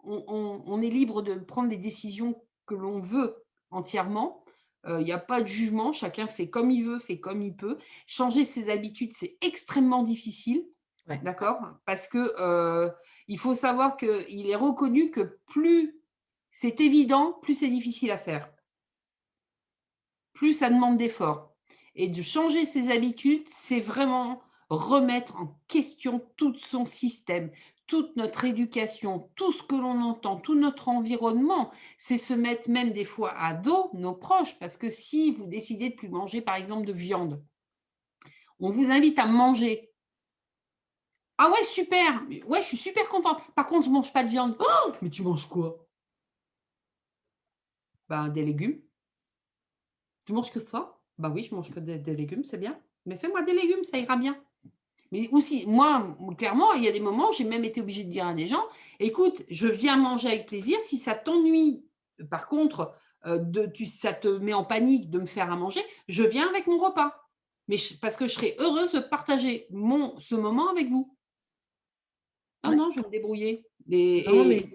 On est libre de prendre les décisions que l'on veut entièrement. Il n'y a pas de jugement, chacun fait comme il veut, fait comme il peut. Changer ses habitudes, c'est extrêmement difficile, Ouais. d'accord? Parce que il faut savoir qu'il est reconnu que plus c'est évident, plus c'est difficile à faire. Plus ça demande d'efforts. Et de changer ses habitudes, c'est vraiment remettre en question tout son système, toute notre éducation, tout ce que l'on entend, tout notre environnement. C'est se mettre même des fois à dos nos proches, parce que si vous décidez de plus manger, par exemple, de viande, on vous invite à manger. Ah ouais, super. Ouais, je suis super contente. Par contre, je ne mange pas de viande. Oh, mais tu manges quoi? Ben, des légumes. Tu manges que ça? Bah oui, je mange que des légumes, c'est bien. Mais fais-moi des légumes, ça ira bien. Mais aussi, moi, clairement, il y a des moments, j'ai même été obligée de dire à des gens, écoute, je viens manger avec plaisir. Si ça t'ennuie, par contre, ça te met en panique de me faire à manger, je viens avec mon repas. Mais parce que je serais heureuse de partager ce moment avec vous. Non, Ouais. non, je vais me débrouiller. Non, mais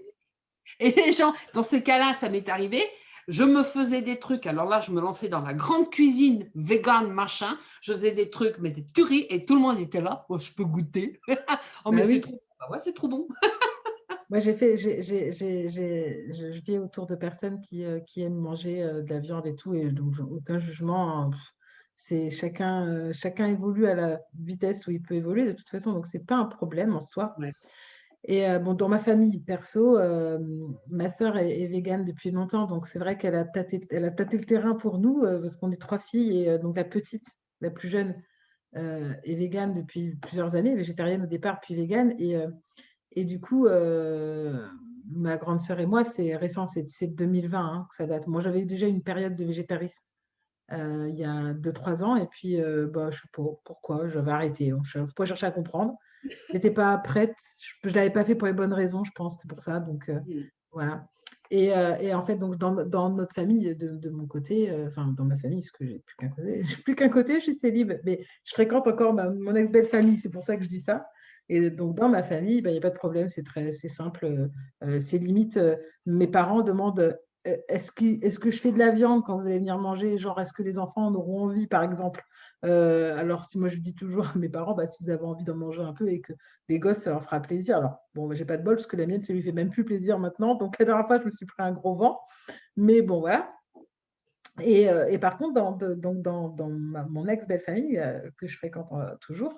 Et les gens, dans ce cas-là, ça m'est arrivé. Je me faisais des trucs. Alors là, je me lançais dans la grande cuisine vegan, machin. Je faisais des trucs, mais des tueries. Et tout le monde était là. Oh, je peux goûter. Oh, mais bah c'est oui. trop bon. Bah ouais, c'est trop bon. Moi, j'ai fait, je vis autour de personnes qui aiment manger de la viande et tout, et donc aucun jugement, hein. C'est chacun évolue à la vitesse où il peut évoluer de toute façon, donc c'est pas un problème en soi. Ouais. Et bon, dans ma famille perso, ma sœur est végane depuis longtemps, donc c'est vrai elle a tâté le terrain pour nous, parce qu'on est 3 filles et donc la petite, la plus jeune, est végane depuis plusieurs années, végétarienne au départ, puis végane. Et du coup, ma grande sœur et moi, c'est récent, c'est 2020, hein, que ça date. Moi, j'avais eu déjà une période de végétarisme, il y a 2 3 ans et puis, bah, je sais pas pourquoi, j'avais arrêté, hein. Je n'ai pas cherché à comprendre. J'étais pas prête, je l'avais pas fait pour les bonnes raisons, je pense, c'est pour ça, donc Mmh. voilà. Et en fait, donc dans notre famille, de mon côté, enfin dans ma famille, parce que j'ai plus qu'un côté j'ai plus qu'un côté, je suis célib, mais je fréquente encore mon ex-belle famille, c'est pour ça que je dis ça. Et donc dans ma famille, bah, il y a pas de problème, c'est simple, c'est limite, mes parents demandent, «Est-ce que je fais de la viande quand vous allez venir manger?» Genre: «Est-ce que les enfants en auront envie?» par exemple. Alors si moi je dis toujours à mes parents: «Bah, si vous avez envie d'en manger un peu et que les gosses, ça leur fera plaisir». Alors bon, bah, j'ai pas de bol parce que la mienne, ça lui fait même plus plaisir maintenant. Donc la dernière fois, je me suis pris un gros vent. Mais bon, voilà. Et par contre, dans mon ex-belle famille, que je fréquente, toujours,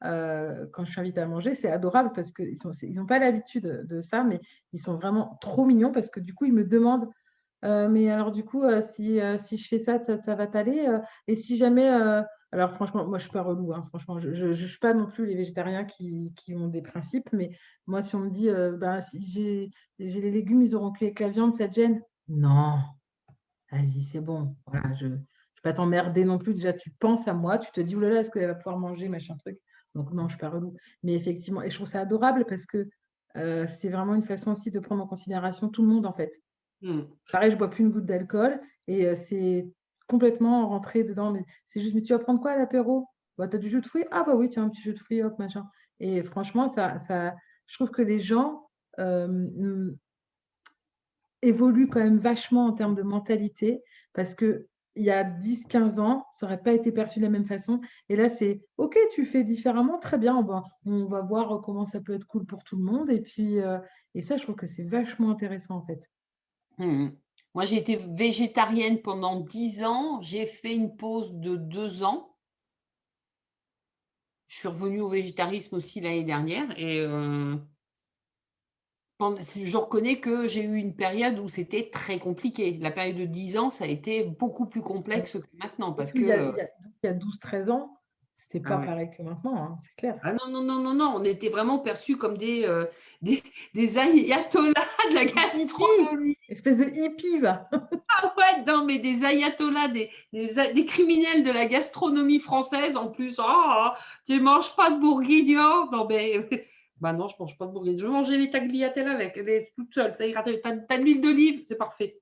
quand je suis invitée à manger, c'est adorable parce qu'ils ont pas l'habitude de ça, mais ils sont vraiment trop mignons parce que du coup, ils me demandent: Mais alors du coup, si je fais ça, ça va t'aller, et si jamais, alors franchement, moi je suis pas relou, hein, franchement, je juge pas non plus les végétariens qui ont des principes, mais moi si on me dit, «Ben, si j'ai les légumes, ils auront cuit avec la viande, ça te gêne?» «Non, vas-y, c'est bon, voilà, je vais pas t'emmerder non plus. Déjà, tu penses à moi, tu te dis: «Ouh là là, est-ce qu'elle va pouvoir manger?» machin truc. Donc non, je suis pas relou. Mais effectivement, et je trouve ça adorable parce que, c'est vraiment une façon aussi de prendre en considération tout le monde, en fait. Mmh. Pareil, je bois plus une goutte d'alcool et c'est complètement rentré dedans, mais c'est juste: «Mais tu vas prendre quoi à l'apéro?» «Bah, tu as du jus de fruits?» «Ah bah oui, tiens, un petit jus de fruits, hop, machin». Et franchement, ça je trouve que les gens, mmh, évoluent quand même vachement en termes de mentalité parce qu'il y a 10 15 ans, ça aurait pas été perçu de la même façon et là, c'est: «OK, tu fais différemment, très bien, on va voir, comment ça peut être cool pour tout le monde», et puis, et ça, je trouve que c'est vachement intéressant, en fait. Mmh. Moi, j'ai été végétarienne pendant 10 ans. J'ai fait une pause de 2 ans. Je suis revenue au végétarisme aussi l'année dernière et je reconnais que j'ai eu une période où c'était très compliqué. La période de 10 ans, ça a été beaucoup plus complexe que maintenant parce Surtout que, il y a 12 13 ans, c'était ah pas ouais. pareil que maintenant, hein, c'est clair. Ah non, non, non, non, non, on était vraiment perçus comme des des ayatollahs de la Des hippies! gastronomie. Espèce de hippie, va! Ah ouais, non, mais des ayatollahs, des criminels de la gastronomie française en plus. «Ah, tu manges pas de bourguignon?» Non, mais bah non, je mange pas de bourguignon. Je vais manger les tagliatelles avec, mais toute seule, ça ira. Tu as de l'huile d'olive, c'est parfait.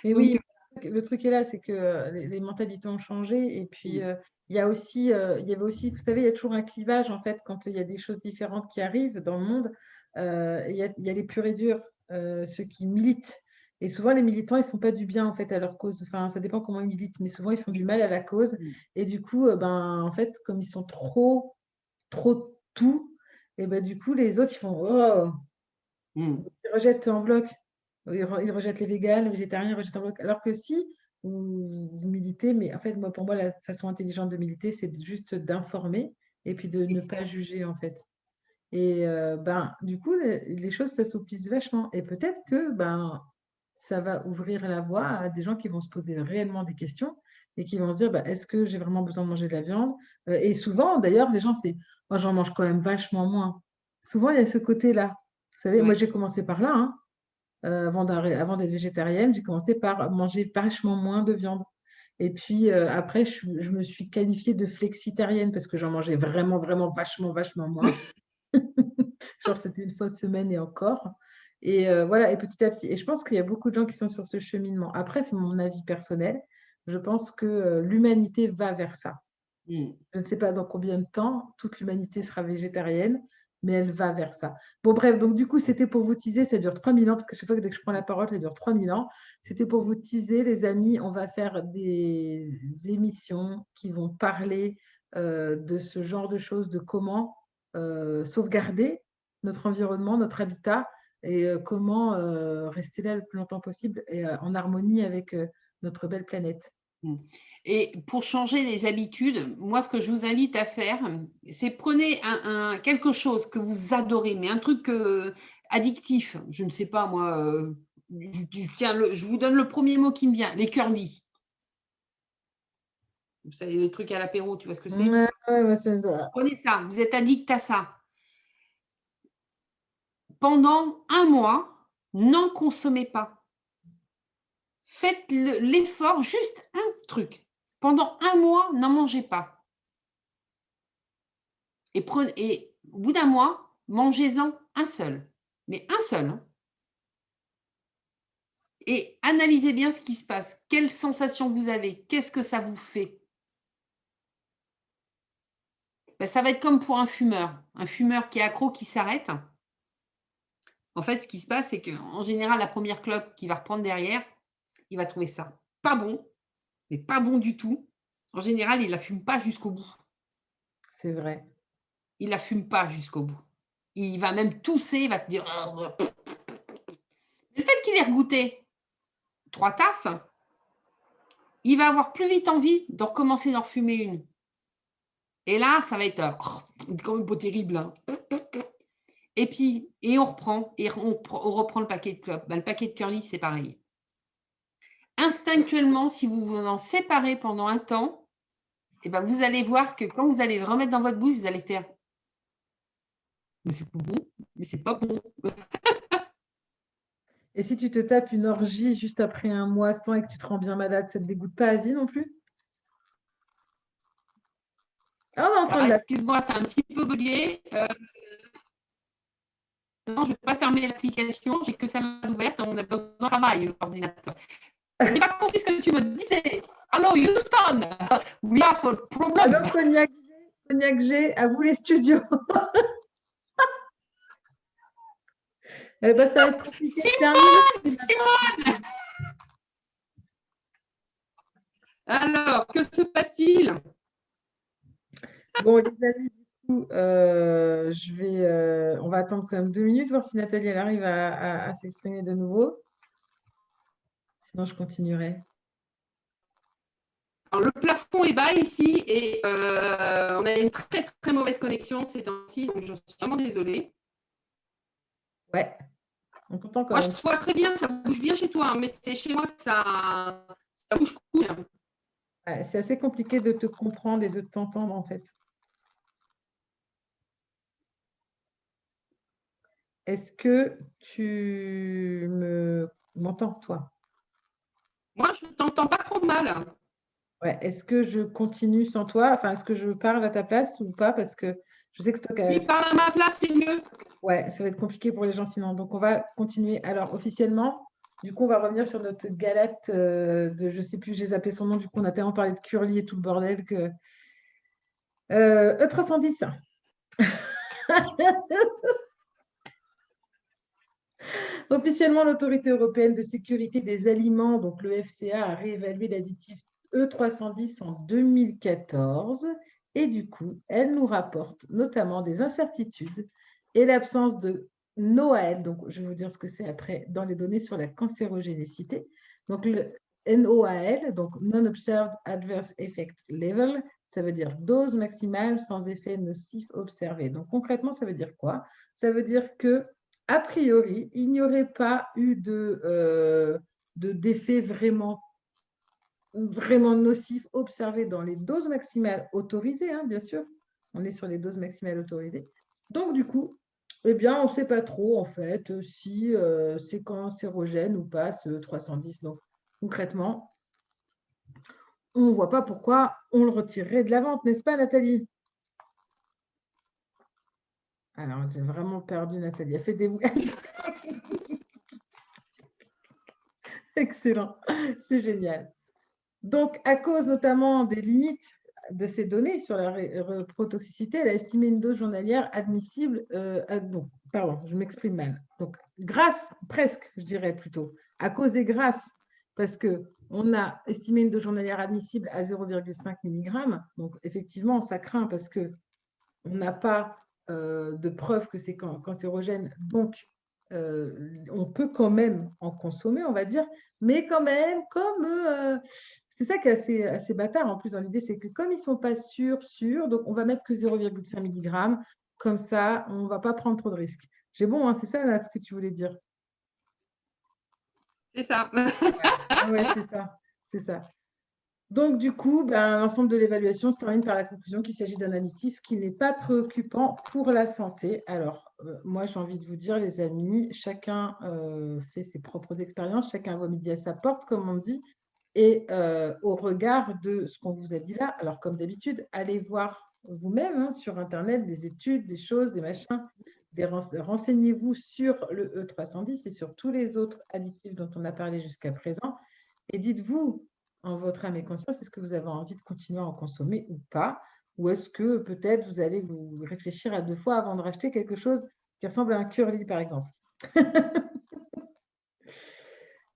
Mais Donc oui, le truc est là, c'est que, les mentalités ont changé et puis, mmh, il y avait aussi, vous savez, il y a toujours un clivage, en fait, quand il y a des choses différentes qui arrivent dans le monde, il y a les purs et durs, ceux qui militent, et souvent les militants, ils font pas du bien, en fait, à leur cause. Enfin, ça dépend comment ils militent, mais souvent ils font du mal à la cause mmh, et du coup, ben, en fait, comme ils sont trop tout, et ben, du coup, les autres, ils font: «Oh!» mmh. Ils rejettent en bloc. Ils rejettent les véganes, les végétariens, ils rejettent en bloc. Alors que si vous militez, mais en fait, moi, pour moi, la façon intelligente de militer, c'est juste d'informer et puis de ne pas Exact. juger, en fait. Et ben, du coup, les choses s'assouplissent vachement et peut-être que, ben, ça va ouvrir la voie à des gens qui vont se poser réellement des questions et qui vont se dire: «Bah, est-ce que j'ai vraiment besoin de manger de la viande?» Et souvent d'ailleurs, les gens, c'est: «Moi, j'en mange quand même vachement moins». Souvent, il y a ce côté-là. Vous savez, moi, Ouais. j'ai commencé par là, hein. Avant d'être végétarienne, j'ai commencé par manger vachement moins de viande et puis, après je me suis qualifiée de flexitarienne parce que j'en mangeais vraiment, vraiment vachement, vachement moins. Genre, c'était une fois semaine et encore, et voilà, et petit à petit, et je pense qu'il y a beaucoup de gens qui sont sur ce cheminement. Après, c'est mon avis personnel. Je pense que, l'humanité va vers ça. Mmh. Je ne sais pas dans combien de temps toute l'humanité sera végétarienne, mais elle va vers ça. Bon bref, donc du coup, c'était pour vous teaser, ça dure 3000 ans, parce que chaque fois que dès que je prends la parole, ça dure 3000 ans. C'était pour vous teaser, les amis, on va faire des émissions qui vont parler, de ce genre de choses, de comment, sauvegarder notre environnement, notre habitat, et comment rester là le plus longtemps possible et en harmonie avec notre belle planète. Mmh. Et pour changer les habitudes, moi, ce que je vous invite à faire, c'est prenez quelque chose que vous adorez, mais un truc, addictif. Je ne sais pas moi, je vous donne le premier mot qui me vient, les curly. Vous savez, les trucs à l'apéro, tu vois ce que c'est? Ouais, ouais, ouais, ça Prenez ça, vous êtes addict à ça. Pendant un mois, n'en consommez pas. Faites l'effort, juste un truc. Pendant un mois, n'en mangez pas. Et au bout d'un mois, mangez-en un seul, mais un seul, hein. Et analysez bien ce qui se passe. Quelles sensations vous avez? Qu'est-ce que ça vous fait? Ben, ça va être comme pour un fumeur. Un fumeur qui est accro, qui s'arrête. En fait, ce qui se passe, c'est qu'en général, la première clope qu'il va reprendre derrière, il va trouver ça pas bon, mais pas bon du tout. En général, il la fume pas jusqu'au bout. c'est vrai. Il la fume pas jusqu'au bout. Il va même tousser, il va te dire: le fait qu'il ait regoûté 3 tafs, il va avoir plus vite envie de recommencer d'en refumer une. Et là, ça va être, quand même pas terrible, hein. Et puis on reprend et on reprend le paquet de clopes. Bah, le paquet de curly, c'est pareil. Instinctuellement, si vous vous en séparez pendant un temps, et ben, vous allez voir que quand vous allez le remettre dans votre bouche, vous allez faire: «Mais c'est pas bon, mais c'est pas bon». Et si tu te tapes une orgie juste après un mois sans et que tu te rends bien malade, ça te dégoûte pas à vie non plus? Ah, on est en train de Alors la excuse-moi, c'est un petit peu buggé, non, je vais pas fermer l'application, j'ai que celle ouverte, on a besoin de travail, l'ordinateur. Je n'ai pas compris ce que tu me disais. Allô, Houston, we have a problem. allô, Cognac G, à vous les studios. Eh ben, ça va être compliqué de terminer. Simone, alors, que se passe-t-il? Bon, les amis, du coup, on va attendre quand même 2 minutes, voir si Nathalie elle arrive à s'exprimer de nouveau. Sinon, je continuerai. Alors, le plafond est bas ici et on a une très très mauvaise connexion ces temps-ci, donc je suis vraiment désolée. Ouais, on t'entend quand Moi, je même. te vois très bien, ça bouge bien chez toi, hein, mais c'est chez moi que ça bouge cool. Ouais, c'est assez compliqué de te comprendre et de t'entendre en fait. Est-ce que tu m'entends, toi? Moi, je t'entends pas trop mal. Ouais, est-ce que je continue sans toi? Enfin, est-ce que je parle à ta place ou pas? Parce que je sais que c'est toi qui Oui, parle à ma place, c'est mieux. ouais, ça va être compliqué pour les gens sinon. Donc, on va continuer. Alors, officiellement, du coup, on va revenir sur notre galette de, je sais plus, j'ai zappé son nom. Du coup, on a tellement parlé de curly et tout le bordel que. E310. Officiellement, l'Autorité européenne de sécurité des aliments, donc le FCA, a réévalué l'additif E310 en 2014 et du coup, elle nous rapporte notamment des incertitudes et l'absence de NOAEL, donc je vais vous dire ce que c'est après dans les données sur la cancérogénicité. Donc le NOAEL, donc Non-Observed Adverse Effect Level, ça veut dire dose maximale sans effet nocif observé. Donc concrètement, ça veut dire quoi? Ça veut dire que a priori, il n'y aurait pas eu d'effet vraiment, vraiment nocif observé dans les doses maximales autorisées, hein, bien sûr. On est sur les doses maximales autorisées. Donc, du coup, eh bien, on ne sait pas trop, en fait, si c'est cancérogène ou pas, ce 310. Donc, concrètement, on ne voit pas pourquoi on le retirerait de la vente, n'est-ce pas, Nathalie? Alors, j'ai vraiment perdu Nathalie. Elle fait des... Excellent, c'est génial. Donc, à cause notamment des limites de ces données sur la reprotoxicité, elle a estimé une dose journalière admissible. Non, pardon, je m'exprime mal. Donc, grâce, presque, je dirais plutôt, à cause des grâces, parce qu'on a estimé une dose journalière admissible à 0,5 mg. Donc, effectivement, ça craint parce qu'on n'a pas de preuve que c'est cancérogène. Donc, on peut quand même en consommer, on va dire, mais quand même, c'est ça qui est assez bâtard en plus dans l'idée, c'est que comme ils ne sont pas sûrs, donc on va mettre que 0,5 mg, comme ça, on ne va pas prendre trop de risques. J'ai bon, hein, c'est ça, Nat, ce que tu voulais dire. C'est ça. Ouais, c'est ça, c'est ça. Donc, du coup, ben, l'ensemble de l'évaluation se termine par la conclusion qu'il s'agit d'un additif qui n'est pas préoccupant pour la santé. Alors, moi, j'ai envie de vous dire, les amis, chacun fait ses propres expériences, chacun voit midi à sa porte, comme on dit. Et au regard de ce qu'on vous a dit là, alors comme d'habitude, allez voir vous-même hein, sur Internet des études, des choses, des machins, renseignez-vous sur le E310 et sur tous les autres additifs dont on a parlé jusqu'à présent. Et dites-vous, en votre âme et conscience, est-ce que vous avez envie de continuer à en consommer ou pas? Ou est-ce que peut-être vous allez vous réfléchir à 2 fois avant de racheter quelque chose qui ressemble à un curly, par exemple?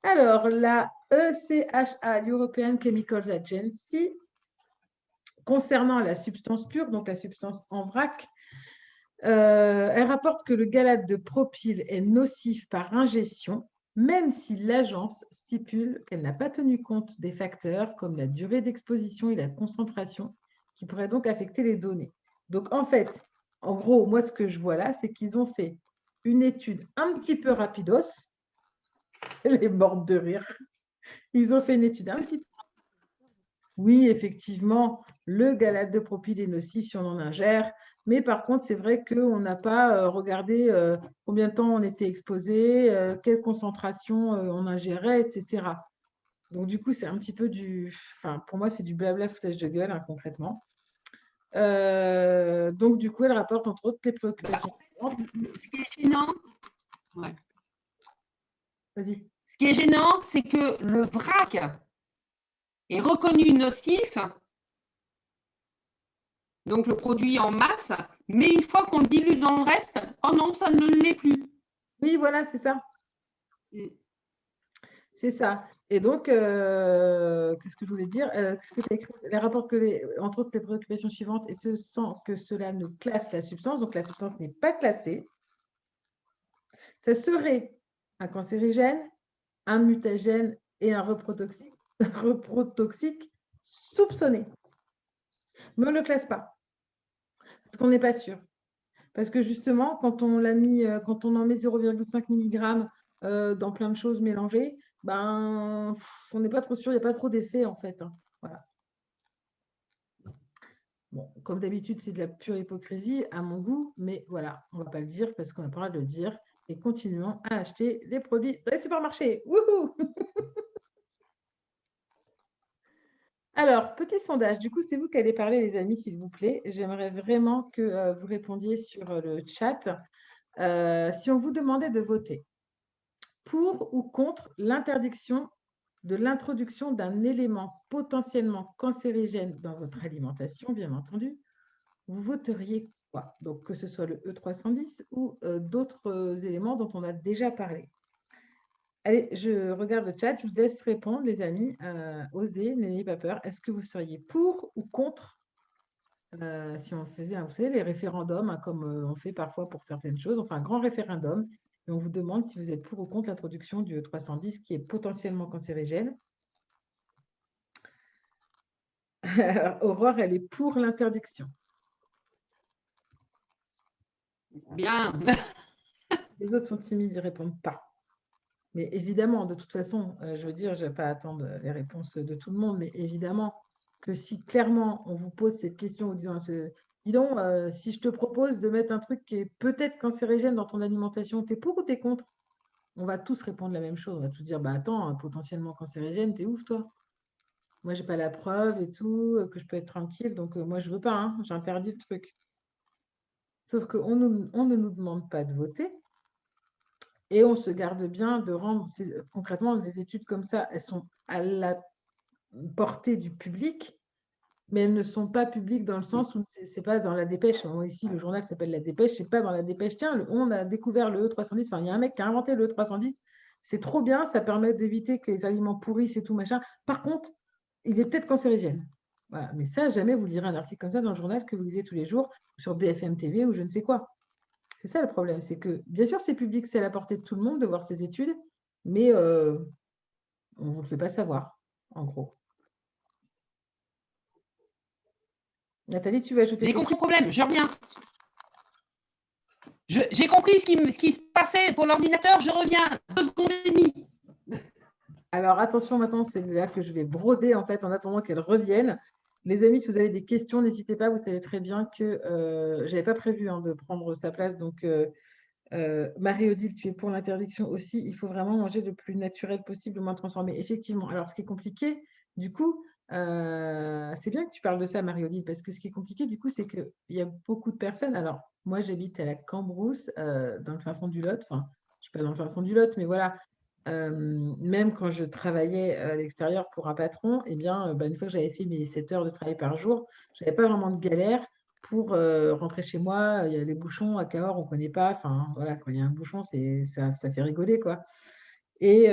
Alors, la ECHA, l'European Chemicals Agency, concernant la substance pure, donc la substance en vrac, elle rapporte que le gallate de propyle est nocif par ingestion, même si l'agence stipule qu'elle n'a pas tenu compte des facteurs comme la durée d'exposition et la concentration qui pourraient donc affecter les données. Donc, en fait, en gros, moi, ce que je vois là, c'est qu'ils ont fait une étude un petit peu rapidos. Elle est morte de rire. Ils ont fait une étude un petit peu. Oui, effectivement, le gallate de propyle est nocif si on en ingère, mais par contre, c'est vrai qu'on n'a pas regardé combien de temps on était exposé, quelle concentration on ingérait, etc. Donc, du coup, c'est un petit peu enfin, pour moi, c'est du blabla foutage de gueule, hein, concrètement. Donc, du coup, elle rapporte entre autres les préoccupations. Ce qui est gênant, ouais. Vas-y. Ce qui est gênant, c'est que le vrac est reconnu nocif, donc le produit en masse, mais une fois qu'on le dilue dans le reste, oh non, ça ne l'est plus. Oui, voilà, c'est ça. C'est ça. Et donc, qu'est-ce que je voulais dire? Qu'est-ce que tu as écrit? Elle rapporte que, entre autres, les préoccupations suivantes, et ce sans que cela ne classe la substance, donc la substance n'est pas classée, ça serait un cancérigène, un mutagène et un reprotoxique, reprotoxique soupçonné. Mais on ne le classe pas, parce qu'on n'est pas sûr. Parce que justement, quand on en met 0,5 mg dans plein de choses mélangées, ben, on n'est pas trop sûr, il n'y a pas trop d'effet en fait. Hein. Voilà. Bon, comme d'habitude, c'est de la pure hypocrisie à mon goût, mais voilà, on ne va pas le dire parce qu'on n'a pas le droit de le dire. Et continuons à acheter des produits dans les supermarchés. Wouhou! Alors, petit sondage. Du coup, c'est vous qui allez parler, les amis, s'il vous plaît. J'aimerais vraiment que vous répondiez sur le chat. Si on vous demandait de voter pour ou contre l'interdiction de l'introduction d'un élément potentiellement cancérigène dans votre alimentation, bien entendu, vous voteriez quoi? Donc, que ce soit le E310 ou d'autres éléments dont on a déjà parlé. Allez, je regarde le chat, je vous laisse répondre, les amis. Osez, n'ayez pas peur. Est-ce que vous seriez pour ou contre si on faisait, vous savez, les référendums, hein, comme on fait parfois pour certaines choses, on fait un grand référendum et on vous demande si vous êtes pour ou contre l'introduction du E310 qui est potentiellement cancérigène. Aurore, elle est pour l'interdiction. Bien. Les autres sont timides, ils ne répondent pas. Mais évidemment, de toute façon, je veux dire, je ne vais pas attendre les réponses de tout le monde, mais évidemment que si clairement on vous pose cette question en disant, dis donc, si je te propose de mettre un truc qui est peut-être cancérigène dans ton alimentation, t'es pour ou t'es contre? On va tous répondre la même chose. On va tous dire, bah attends, potentiellement cancérigène, t'es ouf, toi. Moi, j'ai pas la preuve et tout, que je peux être tranquille, donc moi, je veux pas, hein, j'interdis le truc. Sauf qu'on ne nous demande pas de voter. Et on se garde bien de rendre, concrètement, les études comme ça, elles sont à la portée du public, mais elles ne sont pas publiques dans le sens où c'est pas dans la dépêche. Ici, le journal s'appelle La Dépêche, c'est pas dans la dépêche. Tiens, on a découvert le E310, enfin, il y a un mec qui a inventé le E310, c'est trop bien, ça permet d'éviter que les aliments pourrissent et tout, machin. Par contre, il est peut-être cancérigène. Voilà. Mais ça, jamais vous lirez un article comme ça dans le journal que vous lisez tous les jours, sur BFM TV ou je ne sais quoi. C'est ça le problème, c'est que bien sûr, c'est public, c'est à la portée de tout le monde de voir ses études, mais on ne vous le fait pas savoir, en gros. Nathalie, tu veux ajouter J'ai quelque compris chose? le problème, je reviens. J'ai compris ce qui se passait pour l'ordinateur, je reviens. 2 secondes et demie. Alors attention, maintenant, c'est là que je vais broder en fait en attendant qu'elle revienne. Les amis, si vous avez des questions, n'hésitez pas. Vous savez très bien que je n'avais pas prévu de prendre sa place. Donc, Marie-Odile, tu es pour l'interdiction aussi. Il faut vraiment manger le plus naturel possible, le moins transformé. Effectivement. Alors, ce qui est compliqué, du coup, c'est bien que tu parles de ça, Marie-Odile, parce que ce qui est compliqué, du coup, c'est qu'il y a beaucoup de personnes. Alors, moi, j'habite à la Cambrousse, dans le fin fond du Lot. Enfin, je ne suis pas dans le fin fond du Lot, mais voilà. Même quand je travaillais à l'extérieur pour un patron, eh bien, une fois que j'avais fait mes 7 heures de travail par jour, je n'avais pas vraiment de galère pour rentrer chez moi. Il y a les bouchons à Cahors, on ne connaît pas. Enfin, voilà, quand il y a un bouchon, ça fait rigoler, quoi. Et,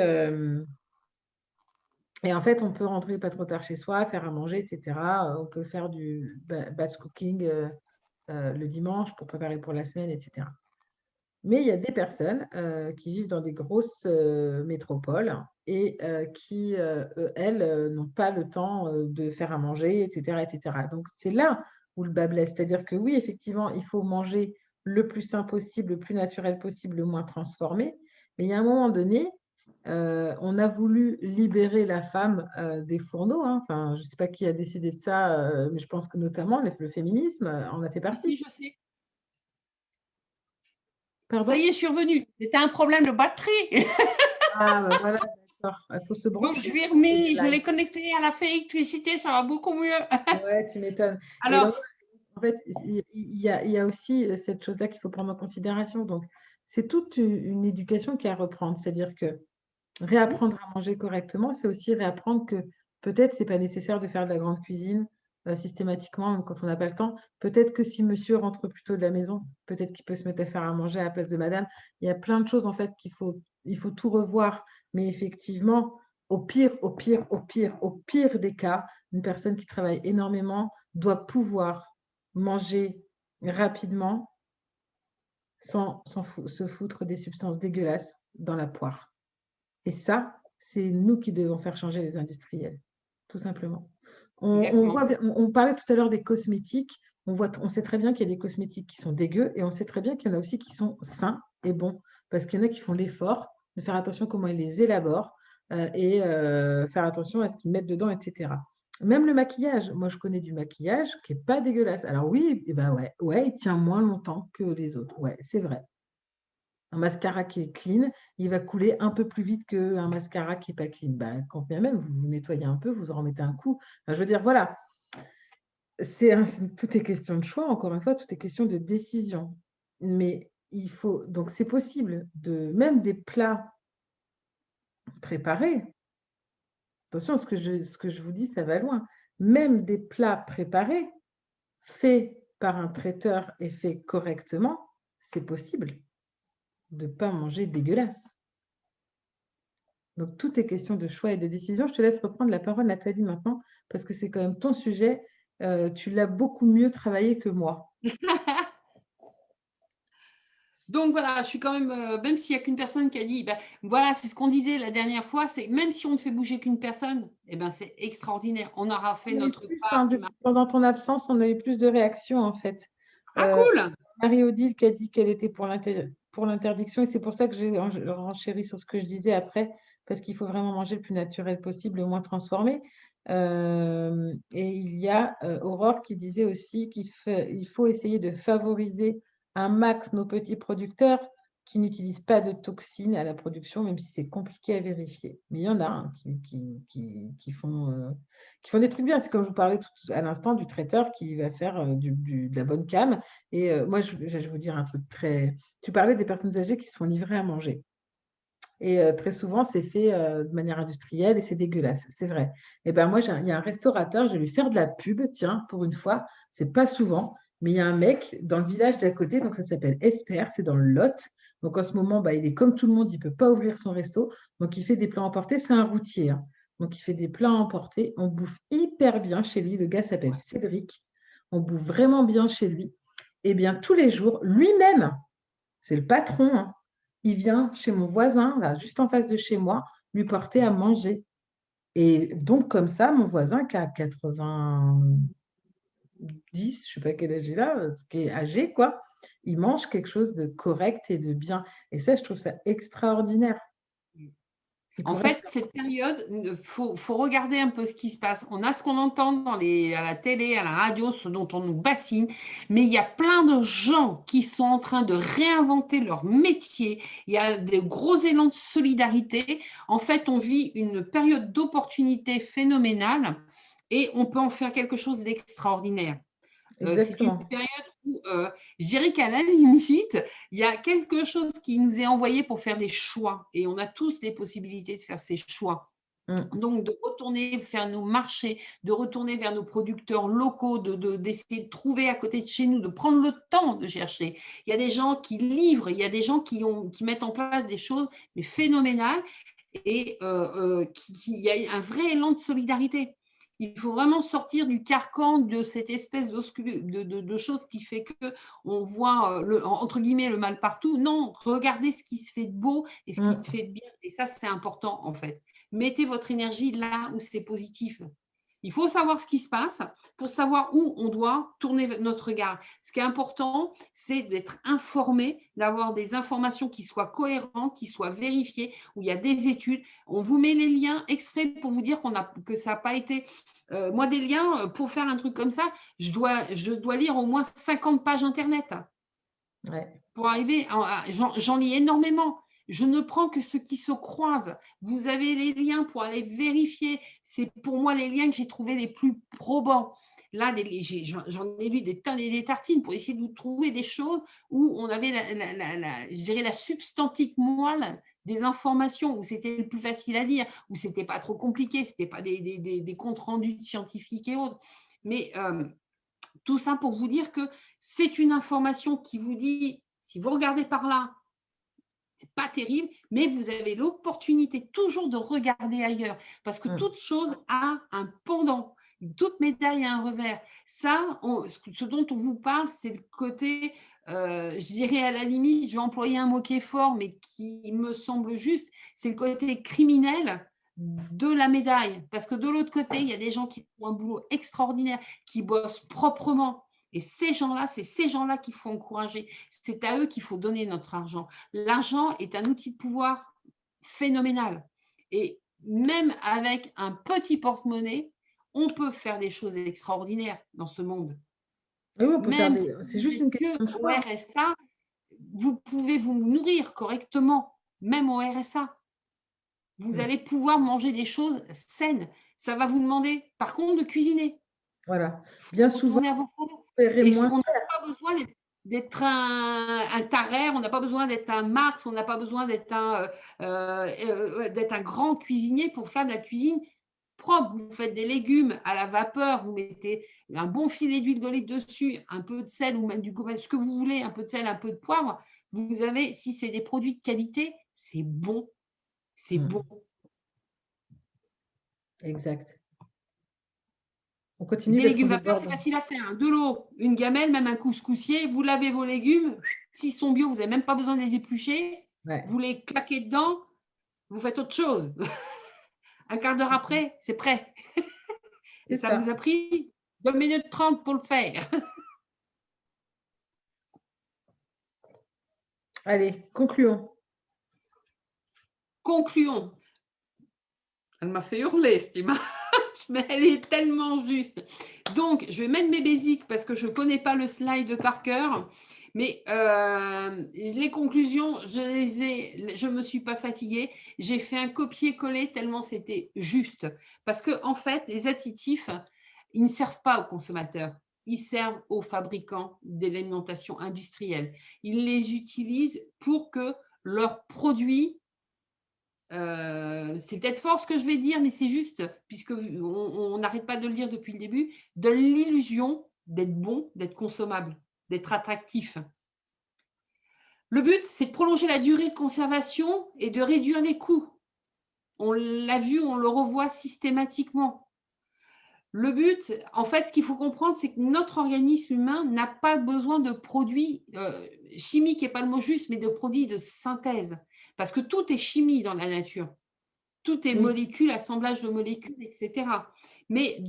et en fait, on peut rentrer pas trop tard chez soi, faire à manger, etc. On peut faire du batch cooking le dimanche pour préparer pour la semaine, etc. Mais il y a des personnes qui vivent dans des grosses métropoles et qui, elles, n'ont pas le temps de faire à manger, etc., etc. Donc, c'est là où le bât blesse. C'est-à-dire que oui, effectivement, il faut manger le plus sain possible, le plus naturel possible, le moins transformé. Mais il y a un moment donné, on a voulu libérer la femme des fourneaux. Enfin, je ne sais pas qui a décidé de ça, mais je pense que notamment le féminisme en a fait partie. Ici, je sais. Ça Pardon? y est, je suis revenue. C'était un problème de batterie. Ah, bah voilà, d'accord. Il faut se Donc, brancher. je l'ai connecté à la fée électricité, ça va beaucoup mieux. Ouais, tu m'étonnes. Et donc, Alors, en fait, il y a aussi cette chose-là qu'il faut prendre en considération. Donc, c'est toute une éducation qui est à reprendre. C'est-à-dire que réapprendre à manger correctement, c'est aussi réapprendre que peut-être c'est pas nécessaire de faire de la grande cuisine systématiquement, même quand on n'a pas le temps. Peut-être que si monsieur rentre plus tôt de la maison, peut-être qu'il peut se mettre à faire à manger à la place de madame. Il y a plein de choses en fait il faut tout revoir. Mais effectivement, au pire, au pire, au pire, au pire des cas, une personne qui travaille énormément doit pouvoir manger rapidement sans se foutre des substances dégueulasses dans la poire. Et ça, c'est nous qui devons faire changer les industriels, tout simplement. exactement. On parlait tout à l'heure des cosmétiques. On sait très bien qu'il y a des cosmétiques qui sont dégueux et on sait très bien qu'il y en a aussi qui sont sains et bons. Parce qu'il y en a qui font l'effort de faire attention à comment ils les élaborent et faire attention à ce qu'ils mettent dedans, etc. Même le maquillage. Moi, je connais du maquillage qui n'est pas dégueulasse. Alors oui, eh ben ouais, il tient moins longtemps que les autres. Ouais, c'est vrai. Un mascara qui est clean, il va couler un peu plus vite qu'un mascara qui n'est pas clean. Quand bien même, vous nettoyez un peu, vous en remettez un coup. Enfin, je veux dire, voilà, tout est question de choix, encore une fois, tout est question de décision. Mais il faut, donc c'est possible de, même des plats préparés, attention, ce que je vous dis, ça va loin, même des plats préparés, faits par un traiteur et faits correctement, c'est possible de ne pas manger dégueulasse. Donc, tout est question de choix et de décision. Je te laisse reprendre la parole, Nathalie, maintenant, parce que c'est quand même ton sujet. Tu l'as beaucoup mieux travaillé que moi. Donc voilà, je suis quand même, même s'il n'y a qu'une personne qui a dit, voilà, c'est ce qu'on disait la dernière fois, c'est même si on ne fait bouger qu'une personne, c'est extraordinaire. On aura fait On a eu notre plus, part du pendant ton absence, on a eu plus de réactions, en fait. Ah, Euh, cool! Marie-Odile qui a dit qu'elle était pour l'interdiction, et c'est pour ça que j'ai renchéri sur ce que je disais après, parce qu'il faut vraiment manger le plus naturel possible, le moins transformé. Et il y a Aurore qui disait aussi il faut essayer de favoriser un max nos petits producteurs qui n'utilisent pas de toxines à la production, même si c'est compliqué à vérifier. Mais il y en a qui font des trucs bien. C'est comme je vous parlais tout à l'instant du traiteur qui va faire de la bonne cam. Et moi, je vais vous dire un truc très... Tu parlais des personnes âgées qui se font livrer à manger. Et très souvent, c'est fait de manière industrielle et c'est dégueulasse, c'est vrai. Et ben moi, il y a un restaurateur, je vais lui faire de la pub, tiens, pour une fois, c'est pas souvent, mais il y a un mec dans le village d'à côté, donc ça s'appelle Esper, c'est dans le Lot. Donc en ce moment, il est comme tout le monde, il ne peut pas ouvrir son resto, donc il fait des plats emportés, c'est un routier. Donc il fait des plats emportés, on bouffe hyper bien chez lui, le gars s'appelle Cédric, on bouffe vraiment bien chez lui. Et bien tous les jours, lui-même, c'est le patron, hein. Il vient chez mon voisin, là, juste en face de chez moi, lui porter à manger. Et donc, comme ça, mon voisin qui a 90, je sais pas quel âge il a, qui est âgé, quoi, il mange quelque chose de correct et de bien. Et ça, je trouve ça extraordinaire. Il En pourrait fait, faire. cette période, faut regarder un peu ce qui se passe. On a ce qu'on entend à la télé, à la radio, ce dont on nous bassine, mais il y a plein de gens qui sont en train de réinventer leur métier. Il y a des gros élans de solidarité. En fait, on vit une période d'opportunité phénoménale et on peut en faire quelque chose d'extraordinaire. C'est une Exactement. période où je dirais qu'à la limite, il y a quelque chose qui nous est envoyé pour faire des choix. Et on a tous des possibilités de faire ces choix. Mm. Donc, de retourner faire nos marchés, de retourner vers nos producteurs locaux, d'essayer de trouver à côté de chez nous, de prendre le temps de chercher. Il y a des gens qui livrent, il y a des gens qui mettent en place des choses mais phénoménales et il y a un vrai élan de solidarité. Il faut vraiment sortir du carcan de cette espèce de chose qui fait qu'on voit, entre guillemets, le mal partout. Non, regardez ce qui se fait de beau et ce qui te Mm. fait de bien. Et ça, c'est important, en fait. Mettez votre énergie là où c'est positif. Il faut savoir ce qui se passe pour savoir où on doit tourner notre regard. Ce qui est important, c'est d'être informé, d'avoir des informations qui soient cohérentes, qui soient vérifiées, où il y a des études. On vous met les liens exprès pour vous dire que ça n'a pas été… moi, des liens, pour faire un truc comme ça, je dois lire au moins 50 pages Internet Ouais. pour arriver. J'en lis énormément. Je ne prends que ce qui se croise. Vous avez les liens pour aller vérifier. C'est pour moi les liens que j'ai trouvés les plus probants. Là, j'en ai lu des tonnes et des tartines pour essayer de vous trouver des choses où on avait je dirais la substantique moelle des informations, où c'était le plus facile à lire, où c'était pas trop compliqué, c'était pas des comptes rendus scientifiques et autres. Mais tout ça pour vous dire que c'est une information qui vous dit, si vous regardez par là, c'est pas terrible, mais vous avez l'opportunité toujours de regarder ailleurs, parce que Mm. toute chose a un pendant, toute médaille a un revers. Ça, ce dont on vous parle, c'est le côté, je dirais à la limite, je vais employer un mot qui est fort, mais qui me semble juste, c'est le côté criminel de la médaille, parce que de l'autre côté, il y a des gens qui font un boulot extraordinaire, qui bossent proprement. Et ces gens-là, c'est ces gens-là qu'il faut encourager. C'est à eux qu'il faut donner notre argent. L'argent est un outil de pouvoir phénoménal. Et même avec un petit porte-monnaie, on peut faire des choses extraordinaires dans ce monde. Oui, on peut faire Même des. si C'est vous juste êtes une question de que au choix. RSA, vous pouvez vous nourrir correctement, même au RSA. Vous Mm. allez pouvoir manger des choses saines. Ça va vous demander, par contre, de cuisiner. Voilà. Il faut Bien souvent, retourner à vos fonds. on paierait Et moins. on n'a pas besoin d'être un Tarère, on n'a pas besoin d'être un Marx, on n'a pas besoin d'être un grand cuisinier pour faire de la cuisine propre. Vous faites des légumes à la vapeur, vous mettez un bon filet d'huile d'olive dessus, un peu de sel ou même du gommage, ce que vous voulez, un peu de sel, un peu de poivre. Vous avez, si c'est des produits de qualité, c'est bon. C'est bon. Mm. Exact. On continue Des parce qu'on légumes vapeur, c'est déborde. facile à faire, hein. De l'eau, une gamelle, même un couscoussier, vous lavez vos légumes. S'ils sont bio, vous n'avez même pas besoin de les éplucher. Ouais, Vous les claquez dedans, vous faites autre chose. Un quart d'heure après, c'est prêt. Et c'est ça vous ça. a pris 2 minutes 30 pour le faire. Allez, concluons. Concluons. Elle m'a fait hurler, cette image, mais elle est tellement juste. Donc, je vais mettre mes basiques parce que je ne connais pas le slide par cœur. Mais les conclusions, je ne me suis pas fatiguée. J'ai fait un copier-coller tellement c'était juste. Parce que en fait, les additifs, ils ne servent pas aux consommateurs. Ils servent aux fabricants de l'alimentation industrielle. Ils les utilisent pour que leurs produits, c'est peut-être fort ce que je vais dire, mais c'est juste, puisque on n'arrête pas de le dire depuis le début, de l'illusion d'être bon, d'être consommable, d'être attractif. Le but, c'est de prolonger la durée de conservation et de réduire les coûts. On l'a vu, on le revoit systématiquement. Le but, en fait, ce qu'il faut comprendre, c'est que notre organisme humain n'a pas besoin de produits chimiques, n'est pas le mot juste, mais de produits de synthèse. Parce que tout est chimie dans la nature. Tout est Oui. molécules, assemblage de molécules, etc. Mais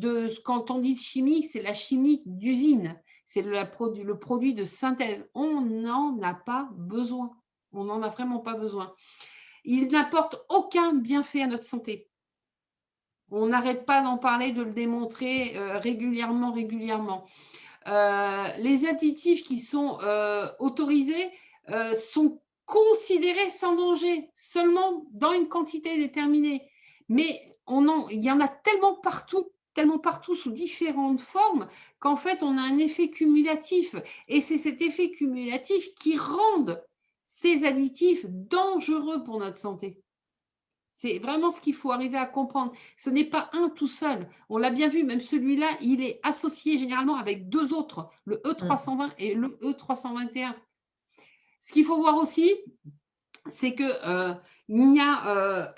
quand on dit chimie, c'est la chimie d'usine. C'est le produit de synthèse. On n'en a pas besoin. On n'en a vraiment pas besoin. Ils n'apportent aucun bienfait à notre santé. On n'arrête pas d'en parler, de le démontrer régulièrement. Les additifs qui sont autorisés sont considérés sans danger, seulement dans une quantité déterminée. Mais il y en a tellement partout sous différentes formes, qu'en fait, on a un effet cumulatif. Et c'est cet effet cumulatif qui rend ces additifs dangereux pour notre santé. C'est vraiment ce qu'il faut arriver à comprendre. Ce n'est pas un tout seul. On l'a bien vu, même celui-là, il est associé généralement avec deux autres, le E320 et le E321. Ce qu'il faut voir aussi, c'est que il n'y a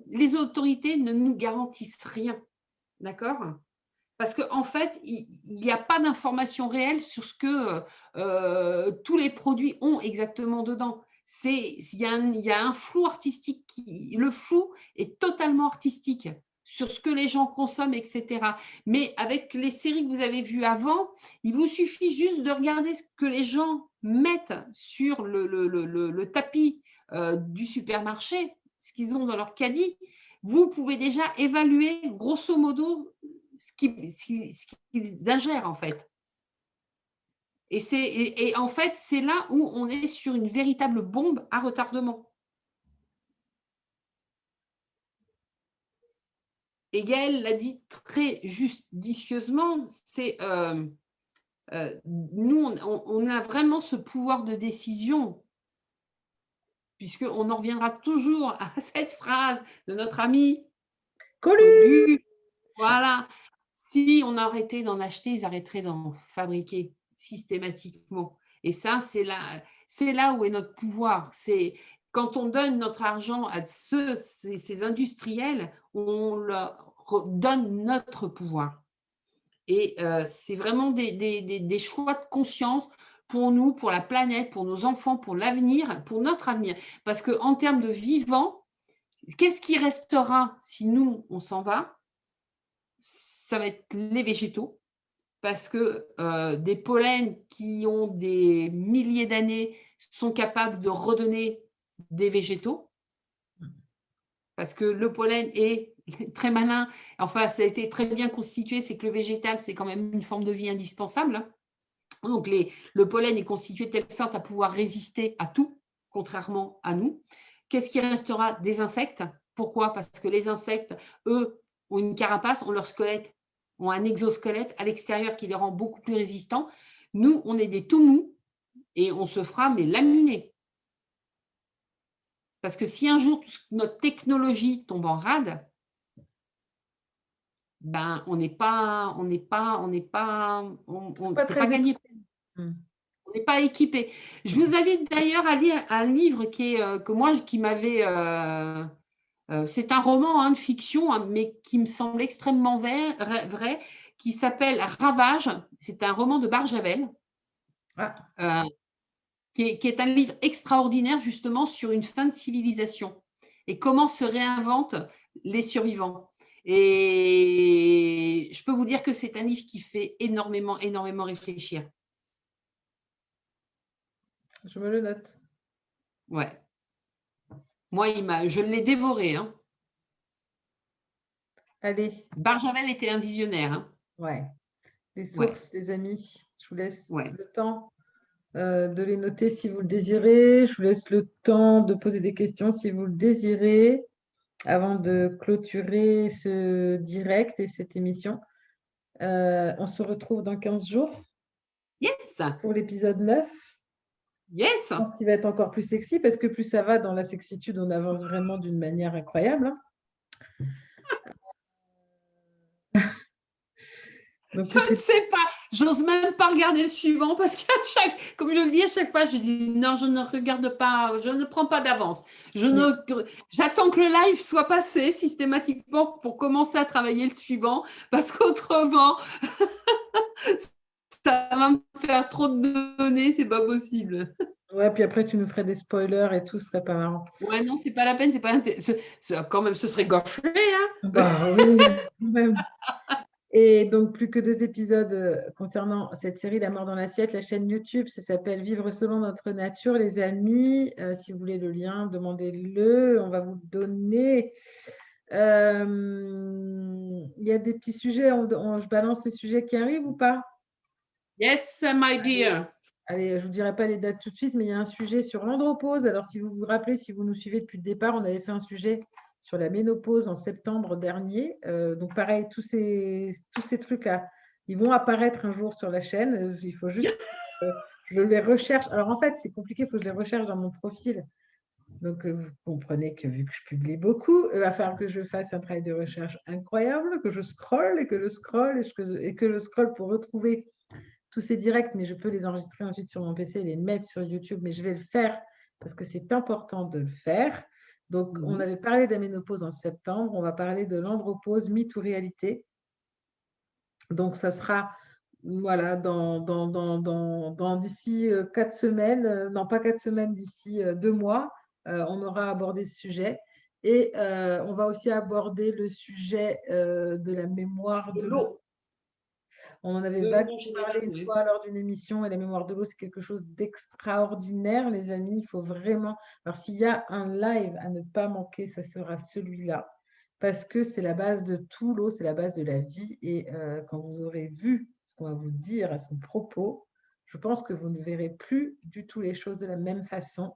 les autorités ne nous garantissent rien. D'accord ? Parce qu'en fait, il n'y a pas d'information réelle sur ce que tous les produits ont exactement dedans. Il y a un flou artistique. Le flou est totalement artistique sur ce que les gens consomment, etc. Mais avec les séries que vous avez vues avant, il vous suffit juste de regarder ce que les gens mettent sur le tapis du supermarché, ce qu'ils ont dans leur caddie. Vous pouvez déjà évaluer grosso modo ce qu'ils ingèrent en fait. Et en fait, c'est là où on est sur une véritable bombe à retardement. Et Gaëlle l'a dit très judicieusement, c'est nous, on a vraiment ce pouvoir de décision, puisqu'on en reviendra toujours à cette phrase de notre ami Colu. Voilà. Si on arrêtait d'en acheter, ils arrêteraient d'en fabriquer systématiquement. Et ça, c'est là où est notre pouvoir. C'est quand on donne notre argent à ces industriels, on leur donne notre pouvoir. Et c'est vraiment des choix de conscience pour nous, pour la planète, pour nos enfants, pour l'avenir, pour notre avenir. Parce qu'en termes de vivant, qu'est-ce qui restera si nous, on s'en va ? Ça va être les végétaux, parce que des pollens qui ont des milliers d'années sont capables de redonner des végétaux, parce que le pollen est très malin, enfin ça a été très bien constitué, c'est que le végétal, c'est quand même une forme de vie indispensable. Donc le pollen est constitué de telle sorte à pouvoir résister à tout, contrairement à nous. Qu'est-ce qui restera ? Des insectes. Pourquoi ? Parce que les insectes, eux, ont une carapace, ont leur squelette, ont un exosquelette à l'extérieur qui les rend beaucoup plus résistants. Nous, on est des tout mous et on se fera mais laminer. Parce que si un jour notre technologie tombe en rade, ben c'est pas gagné. On n'est pas équipé. Je vous invite d'ailleurs à lire un livre qui m'avait. C'est un roman de fiction, mais qui me semble extrêmement vrai, qui s'appelle Ravage. C'est un roman de Barjavel, qui est un livre extraordinaire justement sur une fin de civilisation et comment se réinventent les survivants. Et je peux vous dire que c'est un livre qui fait énormément réfléchir. Je me le note. Ouais. Moi, je l'ai dévoré. Hein. Allez. Barjavel était un visionnaire. Hein. Ouais. Les sources, les amis, je vous laisse le temps de les noter si vous le désirez. Je vous laisse le temps de poser des questions si vous le désirez avant de clôturer ce direct et cette émission. On se retrouve dans 15 jours. Yes. Pour l'épisode 9. Yes. Je pense qu'il va être encore plus sexy parce que plus ça va dans la sexitude, on avance vraiment d'une manière incroyable. Hein. Donc, je ne sais pas. J'ose même pas regarder le suivant parce comme je le dis à chaque fois, je dis non, je ne regarde pas, je ne prends pas d'avance. J'attends que le live soit passé systématiquement pour commencer à travailler le suivant parce qu'autrement, ça va me faire trop de données, c'est pas possible. Ouais, puis après, tu nous ferais des spoilers et tout, ce serait pas marrant. Ouais, non, c'est pas la peine, c'est pas quand même, ce serait gâché, hein. Bah oui, quand même. Et donc, plus que 2 épisodes concernant cette série La mort dans l'assiette. La chaîne YouTube, ça s'appelle Vivre selon notre nature, les amis. Si vous voulez le lien, demandez-le. On va vous le donner. Il y a des petits sujets. Je balance les sujets qui arrivent ou pas? Yes, my dear. Allez, je ne vous dirai pas les dates tout de suite, mais il y a un sujet sur l'andropause. Alors, si vous vous rappelez, si vous nous suivez depuis le départ, on avait fait un sujet sur la ménopause en septembre dernier. Donc, pareil, tous ces trucs-là, ils vont apparaître un jour sur la chaîne. Il faut juste que je les recherche. Alors, en fait, c'est compliqué, il faut que je les recherche dans mon profil. Donc, vous comprenez que vu que je publie beaucoup, il va falloir que je fasse un travail de recherche incroyable, que je scrolle et que je scrolle et que je scrolle pour retrouver tous ces directs, mais je peux les enregistrer ensuite sur mon PC et les mettre sur YouTube, mais je vais le faire parce que c'est important de le faire. Donc, on avait parlé de la ménopause en septembre, on va parler de l'andropause, mythe ou réalité. Donc, ça sera voilà, d'ici 4 semaines, non pas 4 semaines, d'ici 2 mois, on aura abordé ce sujet. Et on va aussi aborder le sujet de la mémoire de l'eau. On en avait vaguement parlé une fois lors d'une émission et la mémoire de l'eau, c'est quelque chose d'extraordinaire, les amis. Il faut vraiment. Alors, s'il y a un live à ne pas manquer, ça sera celui-là. Parce que c'est la base de tout, l'eau, c'est la base de la vie. Et quand vous aurez vu ce qu'on va vous dire à son propos, je pense que vous ne verrez plus du tout les choses de la même façon.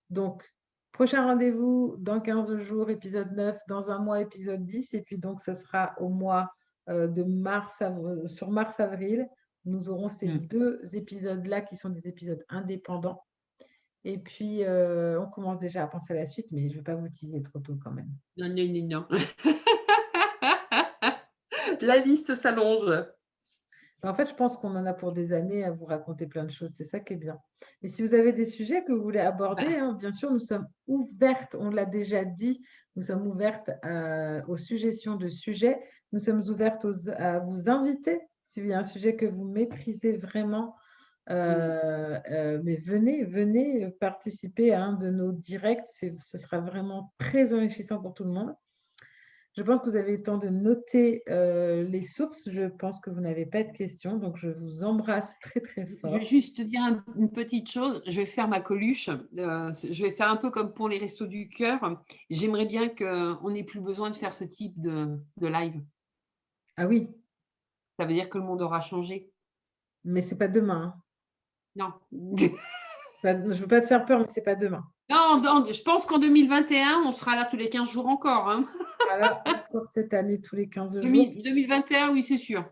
Donc, prochain rendez-vous dans 15 jours, épisode 9, dans un mois, épisode 10. Et puis, donc, ce sera au mois de sur mars-avril. Nous aurons ces 2 épisodes-là qui sont des épisodes indépendants. Et puis, on commence déjà à penser à la suite, mais je ne vais pas vous teaser trop tôt quand même. Non, non, non, non. La liste s'allonge. En fait, je pense qu'on en a pour des années à vous raconter plein de choses. C'est ça qui est bien. Et si vous avez des sujets que vous voulez aborder, bien sûr, nous sommes ouvertes, on l'a déjà dit, nous sommes ouvertes aux suggestions de sujets. Nous sommes ouvertes à vous inviter. S'il y a un sujet que vous maîtrisez vraiment, mais venez participer à un de nos directs. Ce sera vraiment très enrichissant pour tout le monde. Je pense que vous avez eu le temps de noter les sources. Je pense que vous n'avez pas de questions, donc je vous embrasse très, très fort. Je vais juste te dire une petite chose. Je vais faire ma Coluche. Je vais faire un peu comme pour les Restos du Cœur. J'aimerais bien qu'on n'ait plus besoin de faire ce type de live. Ah oui, Ça veut dire que le monde aura changé. mais c'est pas demain. Non. Je ne veux pas te faire peur, mais c'est pas demain. Non, je pense qu'en 2021, on sera là tous les 15 jours encore. Hein. Voilà, encore cette année, tous les 15 jours. 2021, oui, c'est sûr.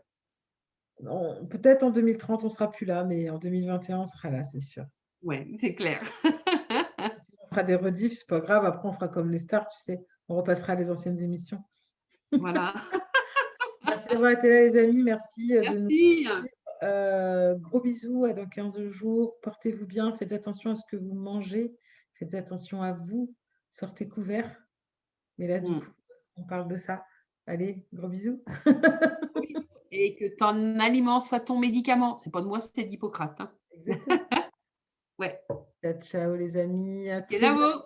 Peut-être en 2030, on ne sera plus là, mais en 2021, on sera là, c'est sûr. Oui, c'est clair. On fera des rediffs, c'est pas grave. Après, on fera comme les stars, tu sais. On repassera les anciennes émissions. Voilà. Merci d'avoir été là, les amis. Merci. Merci. Gros bisous, à dans 15 jours. Portez-vous bien, faites attention à ce que vous mangez. Faites attention à vous. Sortez couverts. Mais là, du coup, on parle de ça. Allez, gros bisous. Et que ton aliment soit ton médicament. C'est pas de moi, c'est d'Hippocrate. Hein. Exactement. Ouais. Ciao, les amis. À très Bravo.